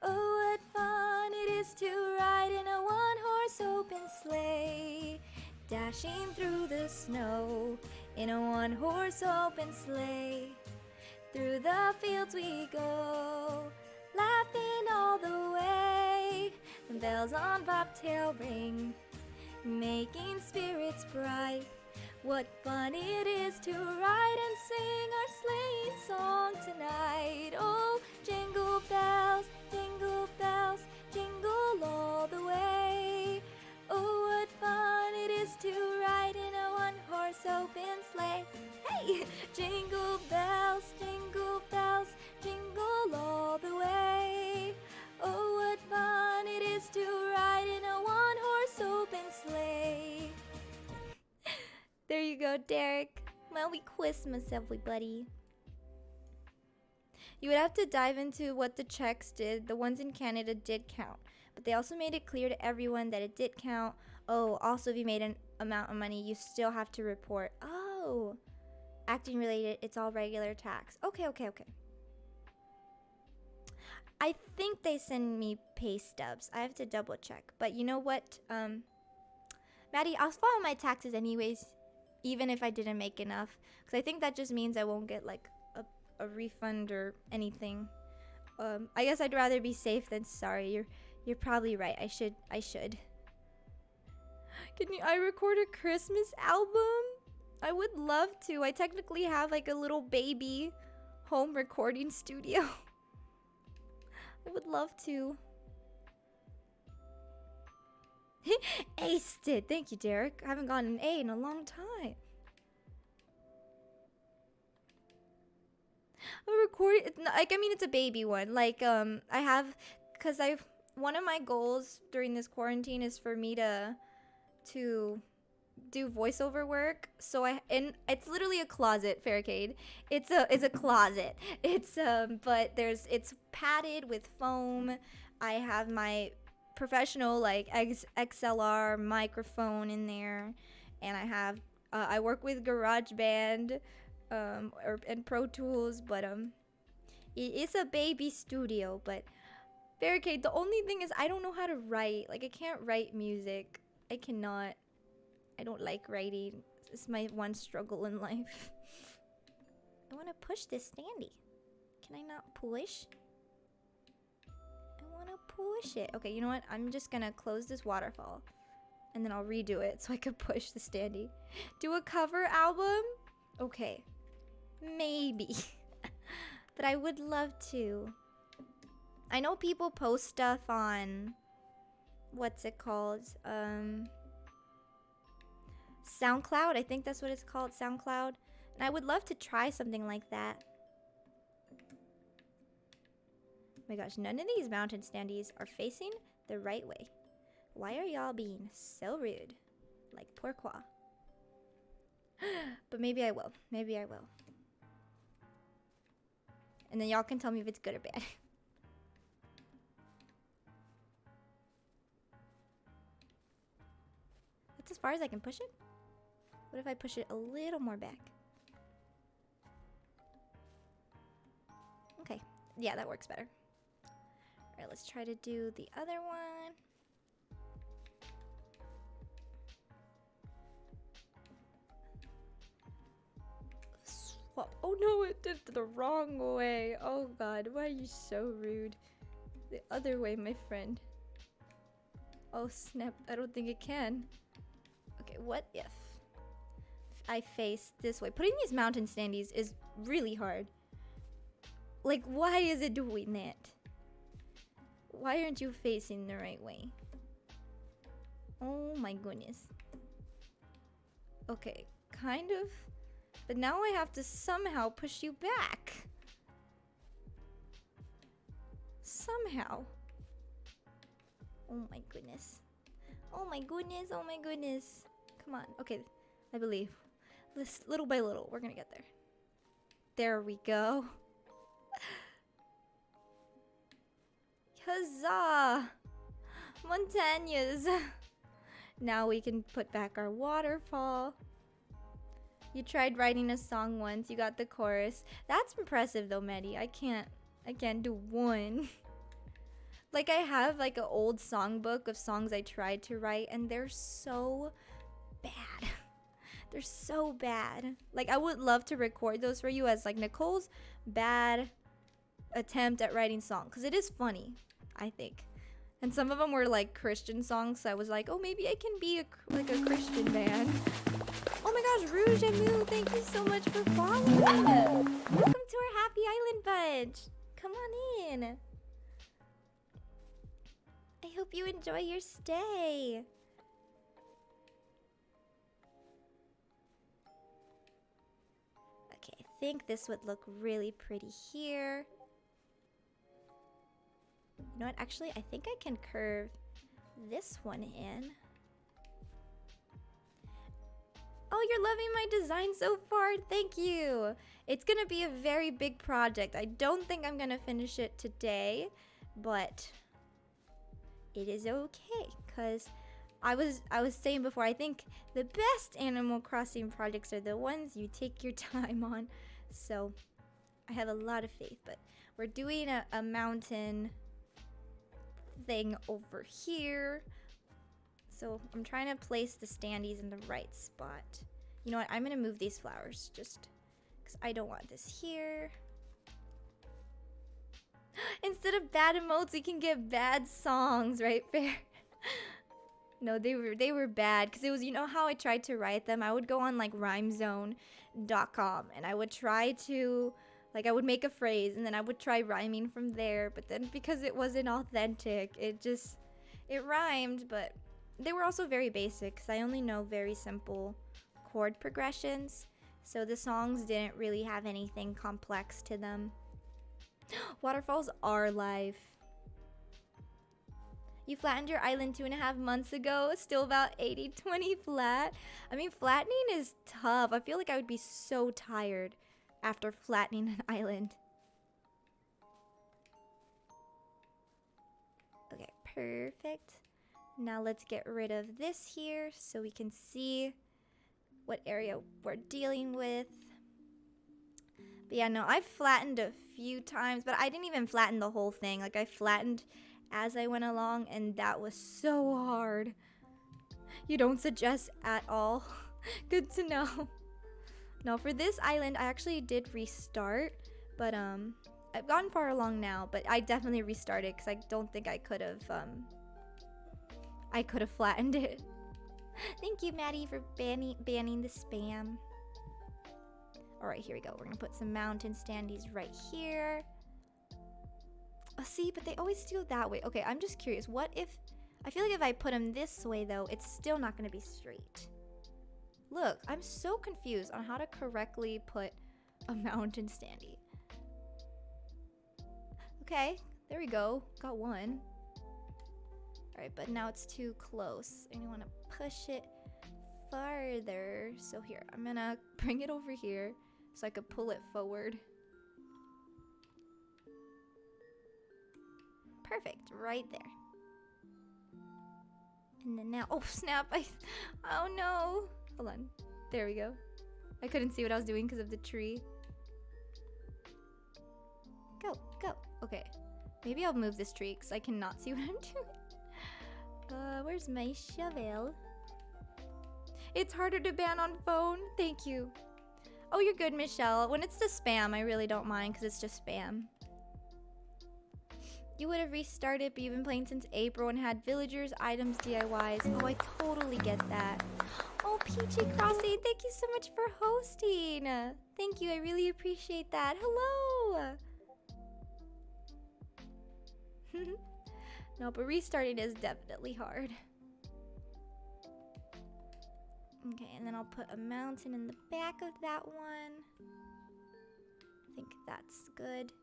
[SPEAKER 1] Oh, what fun it is to ride in a one-horse open sleigh. Dashing through the snow in a one-horse open sleigh. Through the fields we go, laughing all the way. The bells on bobtail ring, making spirits bright. What fun it is to ride and sing our sleighing song tonight. Oh, jingle bells, jingle all the way. Oh, what fun it is to ride in a one-horse open sleigh. Hey, jingle bells, jingle all the way. Oh, what fun it is to ride in a one-horse open sleigh. There you go, Derek. Merry Christmas, everybody. You would have to dive into what the checks did. The ones in Canada did count, but they also made it clear to everyone that it did count. Oh, also, if you made an amount of money, you still have to report. Oh, acting related, it's all regular tax. Okay. I think they send me pay stubs. I have to double check. But you know what, Maddie, I'll file my taxes anyways, even if I didn't make enough, because I think that just means I won't get like a refund or anything. I guess I'd rather be safe than sorry. You're probably right. I should. I record a Christmas album? I would love to. I technically have like a little baby home recording studio. I would love to. Aced it. Thank you, Derek. I haven't gotten an A in a long time. A recording, it's a baby one. Like, one of my goals during this quarantine is for me to do voiceover work. So it's literally a closet, Faircade. It's a closet. But it's padded with foam. I have my professional like XLR microphone in there, and I work with GarageBand and Pro Tools, but it's a baby studio. But Barricade, the only thing is I don't know how to write. Like, I can't write music. I cannot. I don't like writing. It's my one struggle in life. I want to push this standee. Can I not push? I want to push it. Okay, you know what? I'm just gonna close this waterfall, and then I'll redo it so I can push the standee. Do a cover album? Okay. Maybe. But I would love to. I know people post stuff on... what's it called? SoundCloud. I think that's what it's called, SoundCloud. And I would love to try something like that. Oh my gosh, none of these mountain standees are facing the right way. Why are y'all being so rude? Like, pourquoi? But maybe I will. Maybe I will. And then y'all can tell me if it's good or bad. That's as far as I can push it? What if I push it a little more back? Okay. Yeah, that works better. Alright, let's try to do the other one. Swap. Oh no, it did it the wrong way. Oh god, why are you so rude? The other way, my friend. Oh snap, I don't think it can. Okay, what if I face this way? Putting these mountain standees is really hard. Like, why is it doing that? Why aren't you facing the right way? Oh my goodness. Okay, kind of. But now I have to somehow push you back. Somehow. Oh my goodness. Oh my goodness, oh my goodness. Come on, okay, I believe. Little by little, we're gonna get there. There we go. Huzzah! Montañas! Now we can put back our waterfall. You tried writing a song once, you got the chorus. That's impressive though, Medi. I can't do one. Like, I have like an old songbook of songs I tried to write, and they're so bad. They're so bad. Like, I would love to record those for you as like Nicole's bad attempt at writing songs, because it is funny, I think. And some of them were like Christian songs, so I was like, oh, maybe I can be like a Christian band. Oh my gosh, Rouge and Moo, thank you so much for following. Welcome to our Happy Island bunch. Come on in. I hope you enjoy your stay. Okay, I think this would look really pretty here. You know what? Actually, I think I can curve this one in. Oh, you're loving my design so far. Thank you. It's going to be a very big project. I don't think I'm going to finish it today, but it is okay, because I was saying before, I think the best Animal Crossing projects are the ones you take your time on. So I have a lot of faith, but we're doing a mountain thing over here. So I'm trying to place the standees in the right spot. You know what? I'm going to move these flowers just because I don't want this here. Instead of bad emotes, we can get bad songs, right? Fair. No, they were bad because it was, you know how I tried to write them? I would go on like rhymezone.com and I would try to, like, I would make a phrase and then I would try rhyming from there, but then because it wasn't authentic, it rhymed, but they were also very basic because I only know very simple chord progressions, so the songs didn't really have anything complex to them. Waterfalls are life. You flattened your island 2.5 months ago, still about 80-20 flat. I mean, flattening is tough. I feel like I would be so tired after flattening an island. Okay, perfect. Now let's get rid of this here so we can see what area we're dealing with. But yeah, no, I've flattened a few times, but I didn't even flatten the whole thing. Like, I flattened as I went along, and that was so hard. You don't suggest at all. Good to know. No, for this island, I actually did restart, but I've gone far along now, but I definitely restarted because I don't think I could have flattened it. Thank you, Maddie, for banning the spam. All right, here we go. We're gonna put some mountain standees right here. Oh, see, but they always do that way. Okay, I'm just curious. What if, I feel like if I put them this way though, it's still not gonna be straight. Look, I'm so confused on how to correctly put a mountain standee. Okay, there we go. Got one. Alright, but now it's too close. And you want to push it farther. So here, I'm gonna bring it over here so I could pull it forward. Perfect, right there. And then now, oh snap, oh no. Hold on, there we go. I couldn't see what I was doing because of the tree. Go, go, okay. Maybe I'll move this tree because I cannot see what I'm doing. Where's my shovel? It's harder to ban on phone, thank you. Oh, you're good, Michelle. When it's the spam, I really don't mind because it's just spam. You would have restarted, but you've been playing since April and had villagers, items, DIYs. Oh, I totally get that. Oh, Peachy Crossing, thank you so much for hosting. Thank you, I really appreciate that. Hello. No, but restarting is definitely hard. Okay, and then I'll put a mountain in the back of that one. I think that's good.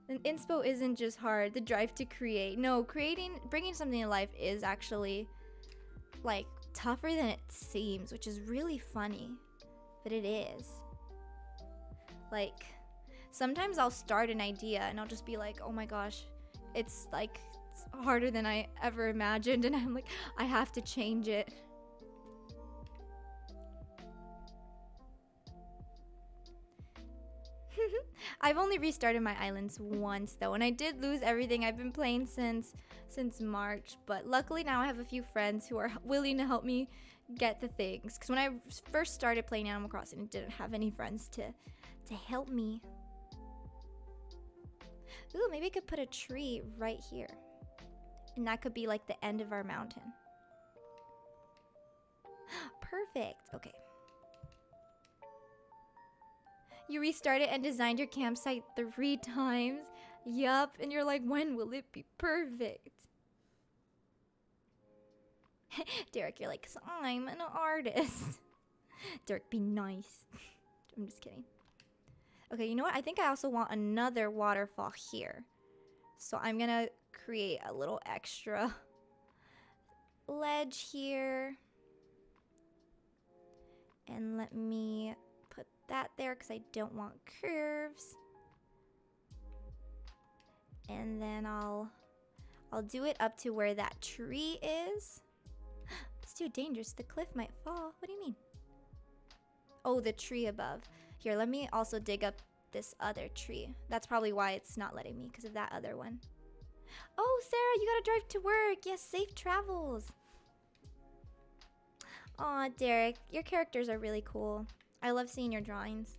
[SPEAKER 1] And inspo isn't just hard, the drive to create. No, bringing something to life is actually, like, tougher than it seems, which is really funny. But it is. Like, sometimes I'll start an idea and I'll just be like, oh my gosh, it's like, it's harder than I ever imagined. And I'm like, I have to change it. I've only restarted my islands once though, and I did lose everything I've been playing since March, but luckily now I have a few friends who are willing to help me get the things, because when I first started playing Animal Crossing, I didn't have any friends to help me. Ooh, maybe I could put a tree right here, and that could be like the end of our mountain. Perfect. Okay. You restarted and designed your campsite 3 times. Yup. And you're like, when will it be perfect? Derek, you're like, 'cause I'm an artist. Derek, be nice. I'm just kidding. Okay, you know what? I think I also want another waterfall here. So I'm gonna create a little extra ledge here. And let me put that there because I don't want curves. And then I'll do it up to where that tree is. It's too dangerous. The cliff might fall. What do you mean? Oh, the tree above. Here, let me also dig up this other tree. That's probably why it's not letting me, because of that other one. Oh, Sarah, you gotta drive to work. Yes, safe travels. Aw, Derek, your characters are really cool. I love seeing your drawings.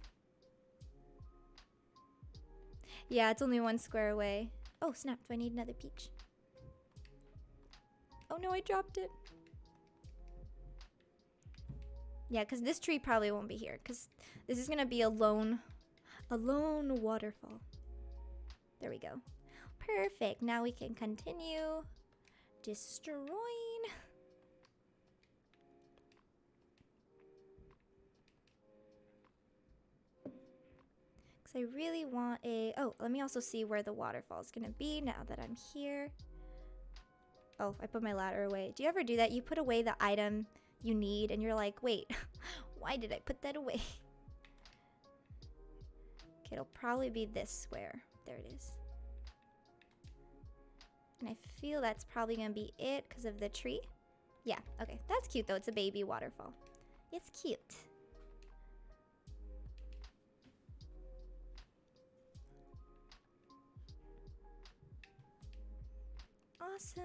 [SPEAKER 1] Yeah, it's only 1 square away. Oh, snap. Do I need another peach? Oh, no, I dropped it. Yeah, because this tree probably won't be here, because this is going to be a lone waterfall. There we go. Perfect. Now we can continue destroying. Because I really want a... Oh, let me also see where the waterfall is going to be now that I'm here. Oh, I put my ladder away. Do you ever do that? You put away the item you need and you're like, wait, why did I put that away? Okay, it'll probably be this square. There it is. And I feel that's probably gonna be it because of the tree. Yeah, okay, that's cute though. It's a baby waterfall. It's cute. Awesome.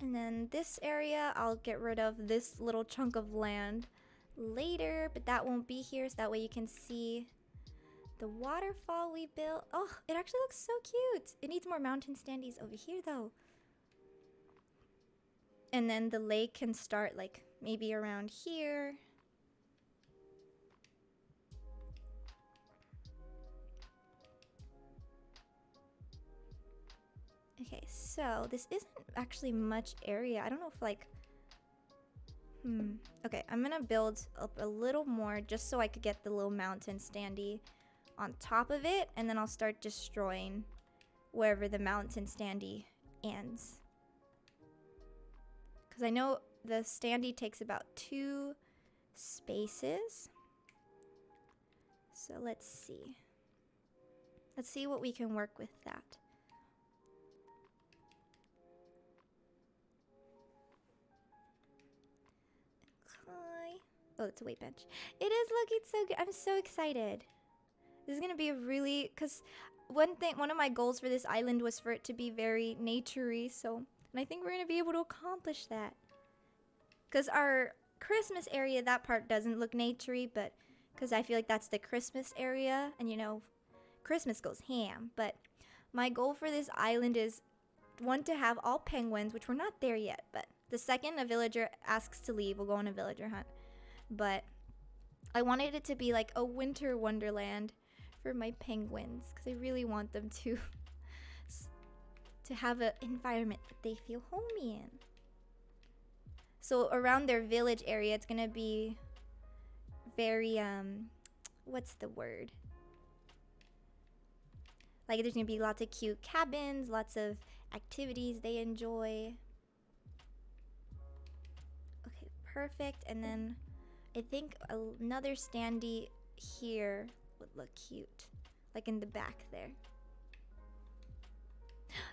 [SPEAKER 1] And then this area, I'll get rid of this little chunk of land later, but that won't be here, so that way you can see the waterfall we built. Oh, it actually looks so cute. It needs more mountain standees over here, though. And then the lake can start, like, maybe around here. Okay, so this isn't actually much area. I don't know if like... Okay, I'm gonna build up a little more just so I could get the little mountain standee on top of it, and then I'll start destroying wherever the mountain standee ends. Because I know the standee takes about 2 spaces. So let's see. Let's see what we can work with that. Okay. Oh, it's a weight bench. It is looking so good. I'm so excited. This is gonna be a really, because one of my goals for this island was for it to be very naturey, so, and I think we're gonna be able to accomplish that. Because our Christmas area, that part doesn't look naturey, but because I feel like that's the Christmas area, and you know, Christmas goes ham. But my goal for this island is, one, to have all penguins, which we're not there yet, but the second a villager asks to leave, we'll go on a villager hunt. But I wanted it to be like a winter wonderland for my penguins, because I really want them to have an environment that they feel homey in. So around their village area, it's gonna be very what's the word? Like there's gonna be lots of cute cabins, lots of activities they enjoy. Okay, perfect. And then I think another standee here would look cute, like in the back there.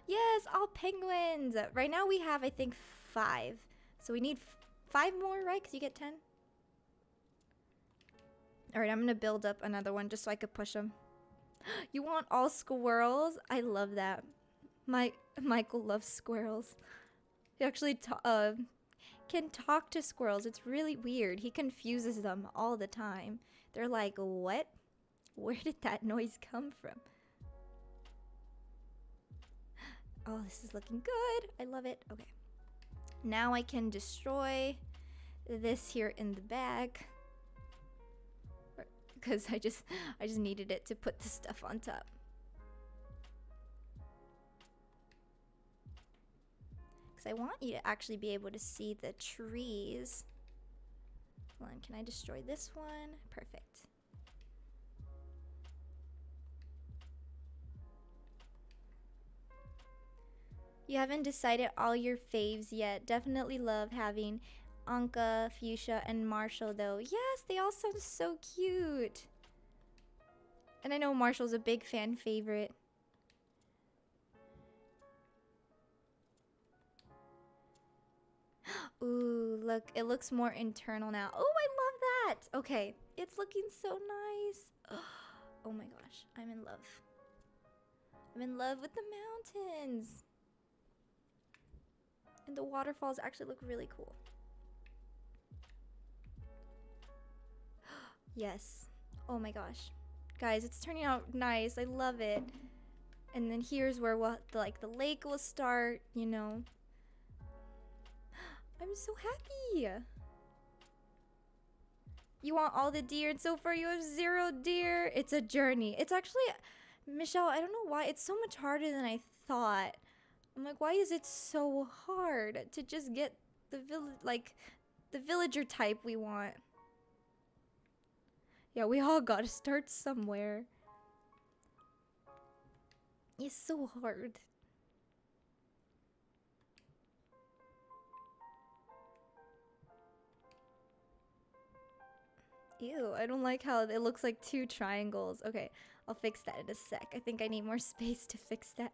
[SPEAKER 1] Yes, all penguins. Right now we have, I think, 5. So we need 5 more, right? Because you get 10. All right, I'm gonna build up another one just so I could push them. You want all squirrels? I love that. Michael loves squirrels. He actually can talk to squirrels. It's really weird. He confuses them all the time. They're like, what? Where did that noise come from? Oh, this is looking good. I love it. Okay. Now I can destroy this here in the back. Because I just needed it to put the stuff on top. Because I want you to actually be able to see the trees. Hold on, can I destroy this one? Perfect. You haven't decided all your faves yet. Definitely love having Anka, Fuchsia, and Marshall though. Yes, they all sound so cute. And I know Marshall's a big fan favorite. Ooh, look, it looks more internal now. Oh, I love that. Okay, it's looking so nice. Oh my gosh, I'm in love. I'm in love with the mountains. And the waterfalls actually look really cool. Yes. Oh my gosh. Guys, it's turning out nice. I love it. And then here's where the lake will start, you know. I'm so happy. You want all the deer, and so far you have 0 deer. It's a journey. It's actually, Michelle, I don't know why. It's so much harder than I thought. I'm like, why is it so hard to just get the villager type we want? Yeah, we all gotta start somewhere. It's so hard. Ew, I don't like how it looks like 2 triangles. Okay, I'll fix that in a sec. I think I need more space to fix that.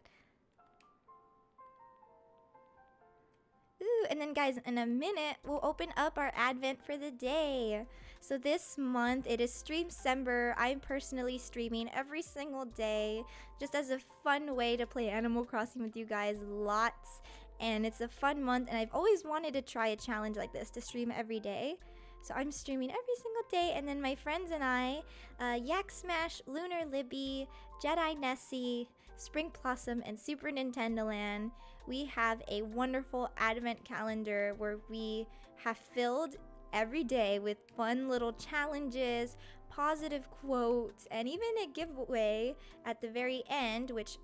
[SPEAKER 1] Ooh, and then guys, in a minute, we'll open up our advent for the day. So this month, it is Streamcember. I'm personally streaming every single day, just as a fun way to play Animal Crossing with you guys lots. And it's a fun month, and I've always wanted to try a challenge like this, to stream every day. So I'm streaming every single day, and then my friends and I, Yak Smash, Lunar Libby, Jedi Nessie, Spring Blossom, and Super Nintendo Land, we have a wonderful advent calendar where we have filled every day with fun little challenges, positive quotes, and even a giveaway at the very end, which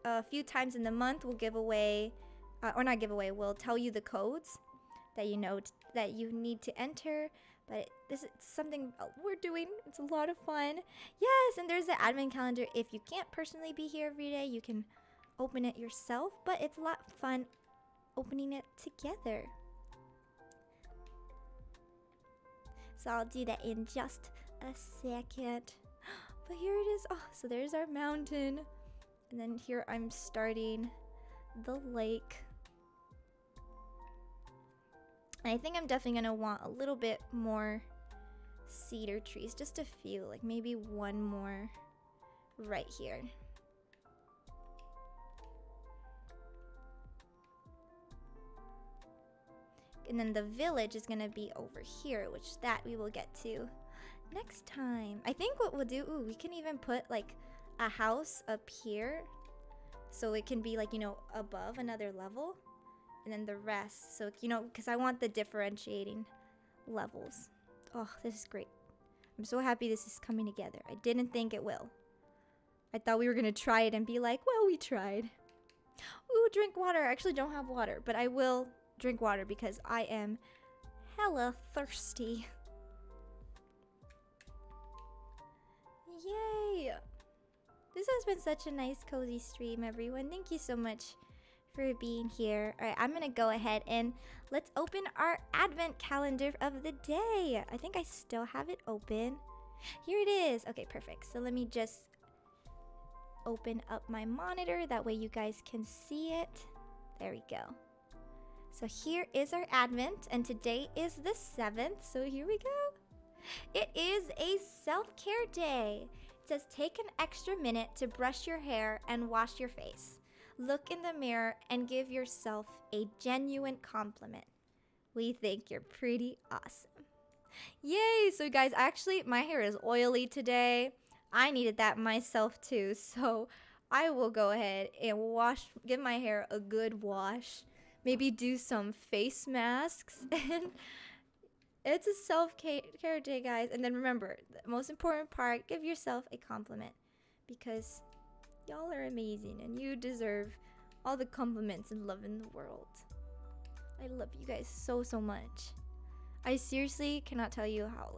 [SPEAKER 1] a few times in the month we'll give away, or not give away, we'll tell you the codes that you know that you need to enter. But this is something we're doing. It's a lot of fun. Yes, and there's the advent calendar. If you can't personally be here every day, you can open it yourself, but it's a lot of fun opening it together. So I'll do that in just a second. But here it is. Oh, so there's our mountain. And then here I'm starting the lake. And I think I'm definitely gonna want a little bit more cedar trees. Just a few, like maybe one more right here. And then the village is gonna be over here, which that we will get to next time. I think what we'll do, ooh, we can even put like a house up here. So it can be like, you know, above another level. And then the rest, so, you know, because I want the differentiating levels. Oh, this is great. I'm so happy this is coming together. I didn't think it will. I thought we were gonna try it and be like, well, we tried. Ooh, drink water. I actually don't have water, but I will drink water because I am hella thirsty. Yay! This has been such a nice cozy stream, everyone. Thank you so much for being here. All right, I'm gonna go ahead and let's open our advent calendar of the day. I think I still have it open. Here it is. Okay, perfect. So let me just open up my monitor. That way you guys can see it. There we go. So here is our advent, and today is the 7th, so here we go. It is a self-care day. It says take an extra minute to brush your hair and wash your face. Look in the mirror and give yourself a genuine compliment. We think you're pretty awesome. Yay! So guys, actually my hair is oily today. I needed that myself too, so I will go ahead and give my hair a good wash. Maybe do some face masks, and it's a self-care day, guys. And then remember, the most important part, give yourself a compliment, because y'all are amazing and you deserve all the compliments and love in the world. I love you guys so, so much. I seriously cannot tell you how,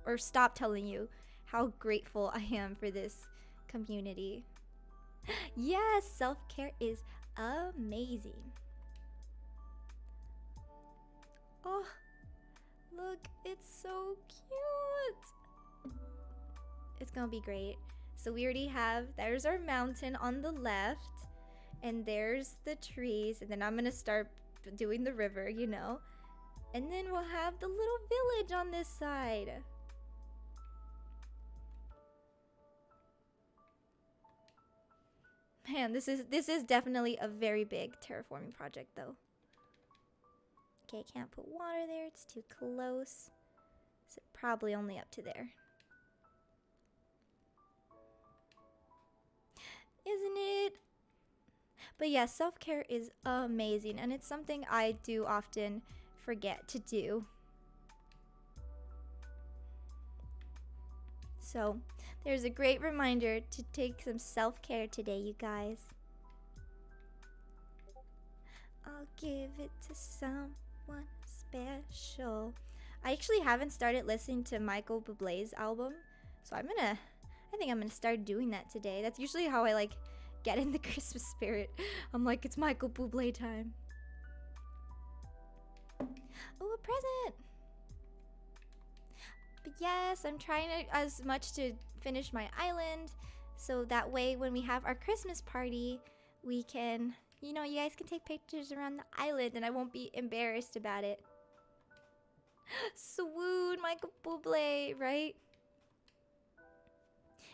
[SPEAKER 1] or stop telling you how grateful I am for this community. Yes, self-care is amazing. Oh, look, it's so cute. It's gonna be great. So we already have, there's our mountain on the left, and there's the trees, and then I'm gonna start doing the river, you know, and then we'll have the little village on this side. Man, this is definitely a very big terraforming project though. Okay, can't put water there, it's too close. So probably only up to there. Isn't it? But yeah, self-care is amazing, and it's something I do often forget to do. So there's a great reminder to take some self-care today, you guys. I'll give it to someone special. I actually haven't started listening to Michael Bublé's album, so I think I'm gonna start doing that today. That's usually how I get in the Christmas spirit. I'm like, it's Michael Bublé time. Oh, a present! But yes, I'm trying as much to finish my island, so that way when we have our Christmas party, we can, you know, you guys can take pictures around the island and I won't be embarrassed about it. Swoon, Michael Bublé, right?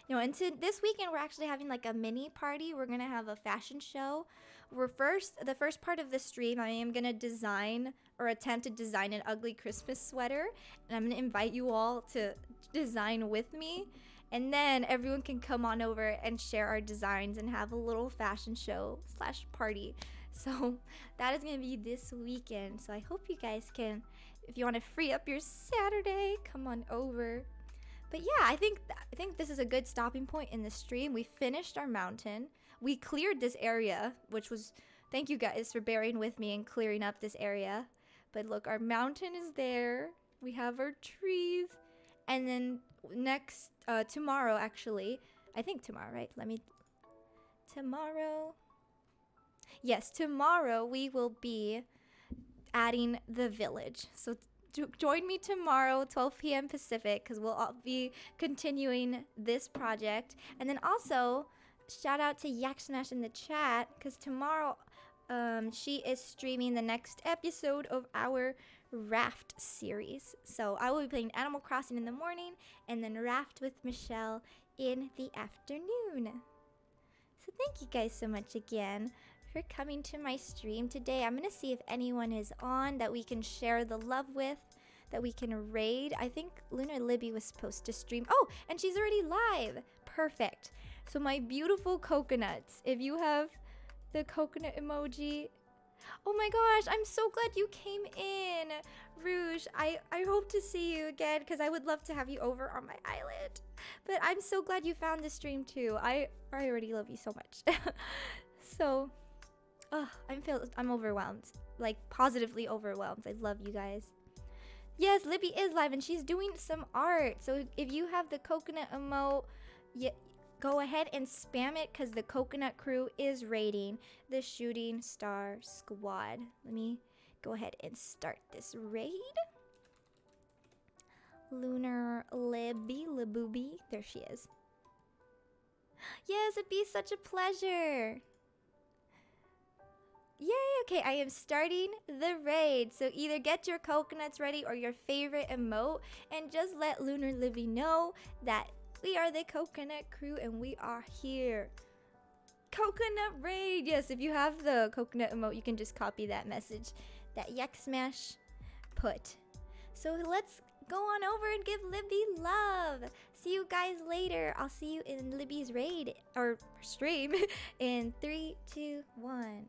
[SPEAKER 1] No, and this weekend we're actually having a mini party. We're gonna have a fashion show. The first part of the stream, I am gonna design or attempt to design an ugly Christmas sweater, and I'm gonna invite you all to design with me, and then everyone can come on over and share our designs and have a little fashion show / party. So that is gonna be this weekend. So I hope you guys can, if you want to free up your Saturday, come on over. But yeah, I think this is a good stopping point in the stream. We finished our mountain. we cleared this area, which was, thank you guys for bearing with me and clearing up this area. But look, our mountain is there. We have our trees. And then next, tomorrow actually, I think tomorrow, right? Tomorrow. Yes, tomorrow we will be adding the village. So join me tomorrow, 12 p.m. Pacific, because we'll all be continuing this project. And then also, shout out to Yak Smash in the chat, because tomorrow she is streaming the next episode of our Raft series. So I will be playing Animal Crossing in the morning, and then Raft with Michelle in the afternoon. So thank you guys so much again for coming to my stream today. I'm gonna see if anyone is on that we can share the love with, that we can raid. I think Lunar Libby was supposed to stream. Oh, and she's already live. Perfect. So my beautiful coconuts, if you have the coconut emoji. Oh my gosh, I'm so glad you came in. Rouge, I hope to see you again, because I would love to have you over on my island. But I'm so glad you found the stream too. I already love you so much. So, I'm overwhelmed. Like, positively overwhelmed. I love you guys. Yes, Libby is live and she's doing some art. So if you have the coconut emote, go ahead and spam it, because the coconut crew is raiding the shooting star squad. Let me go ahead and start this raid. Lunar Libby, there she is. Yes, it'd be such a pleasure. Yay, okay, I am starting the raid. So either get your coconuts ready or your favorite emote, and just let Lunar Libby know that we are the coconut crew and we are here. Coconut raid! Yes, if you have the coconut emote, you can just copy that message that Yak Smash put. So let's go on over and give Libby love. See you guys later. I'll see you in Libby's raid or stream in 3, 2, 1.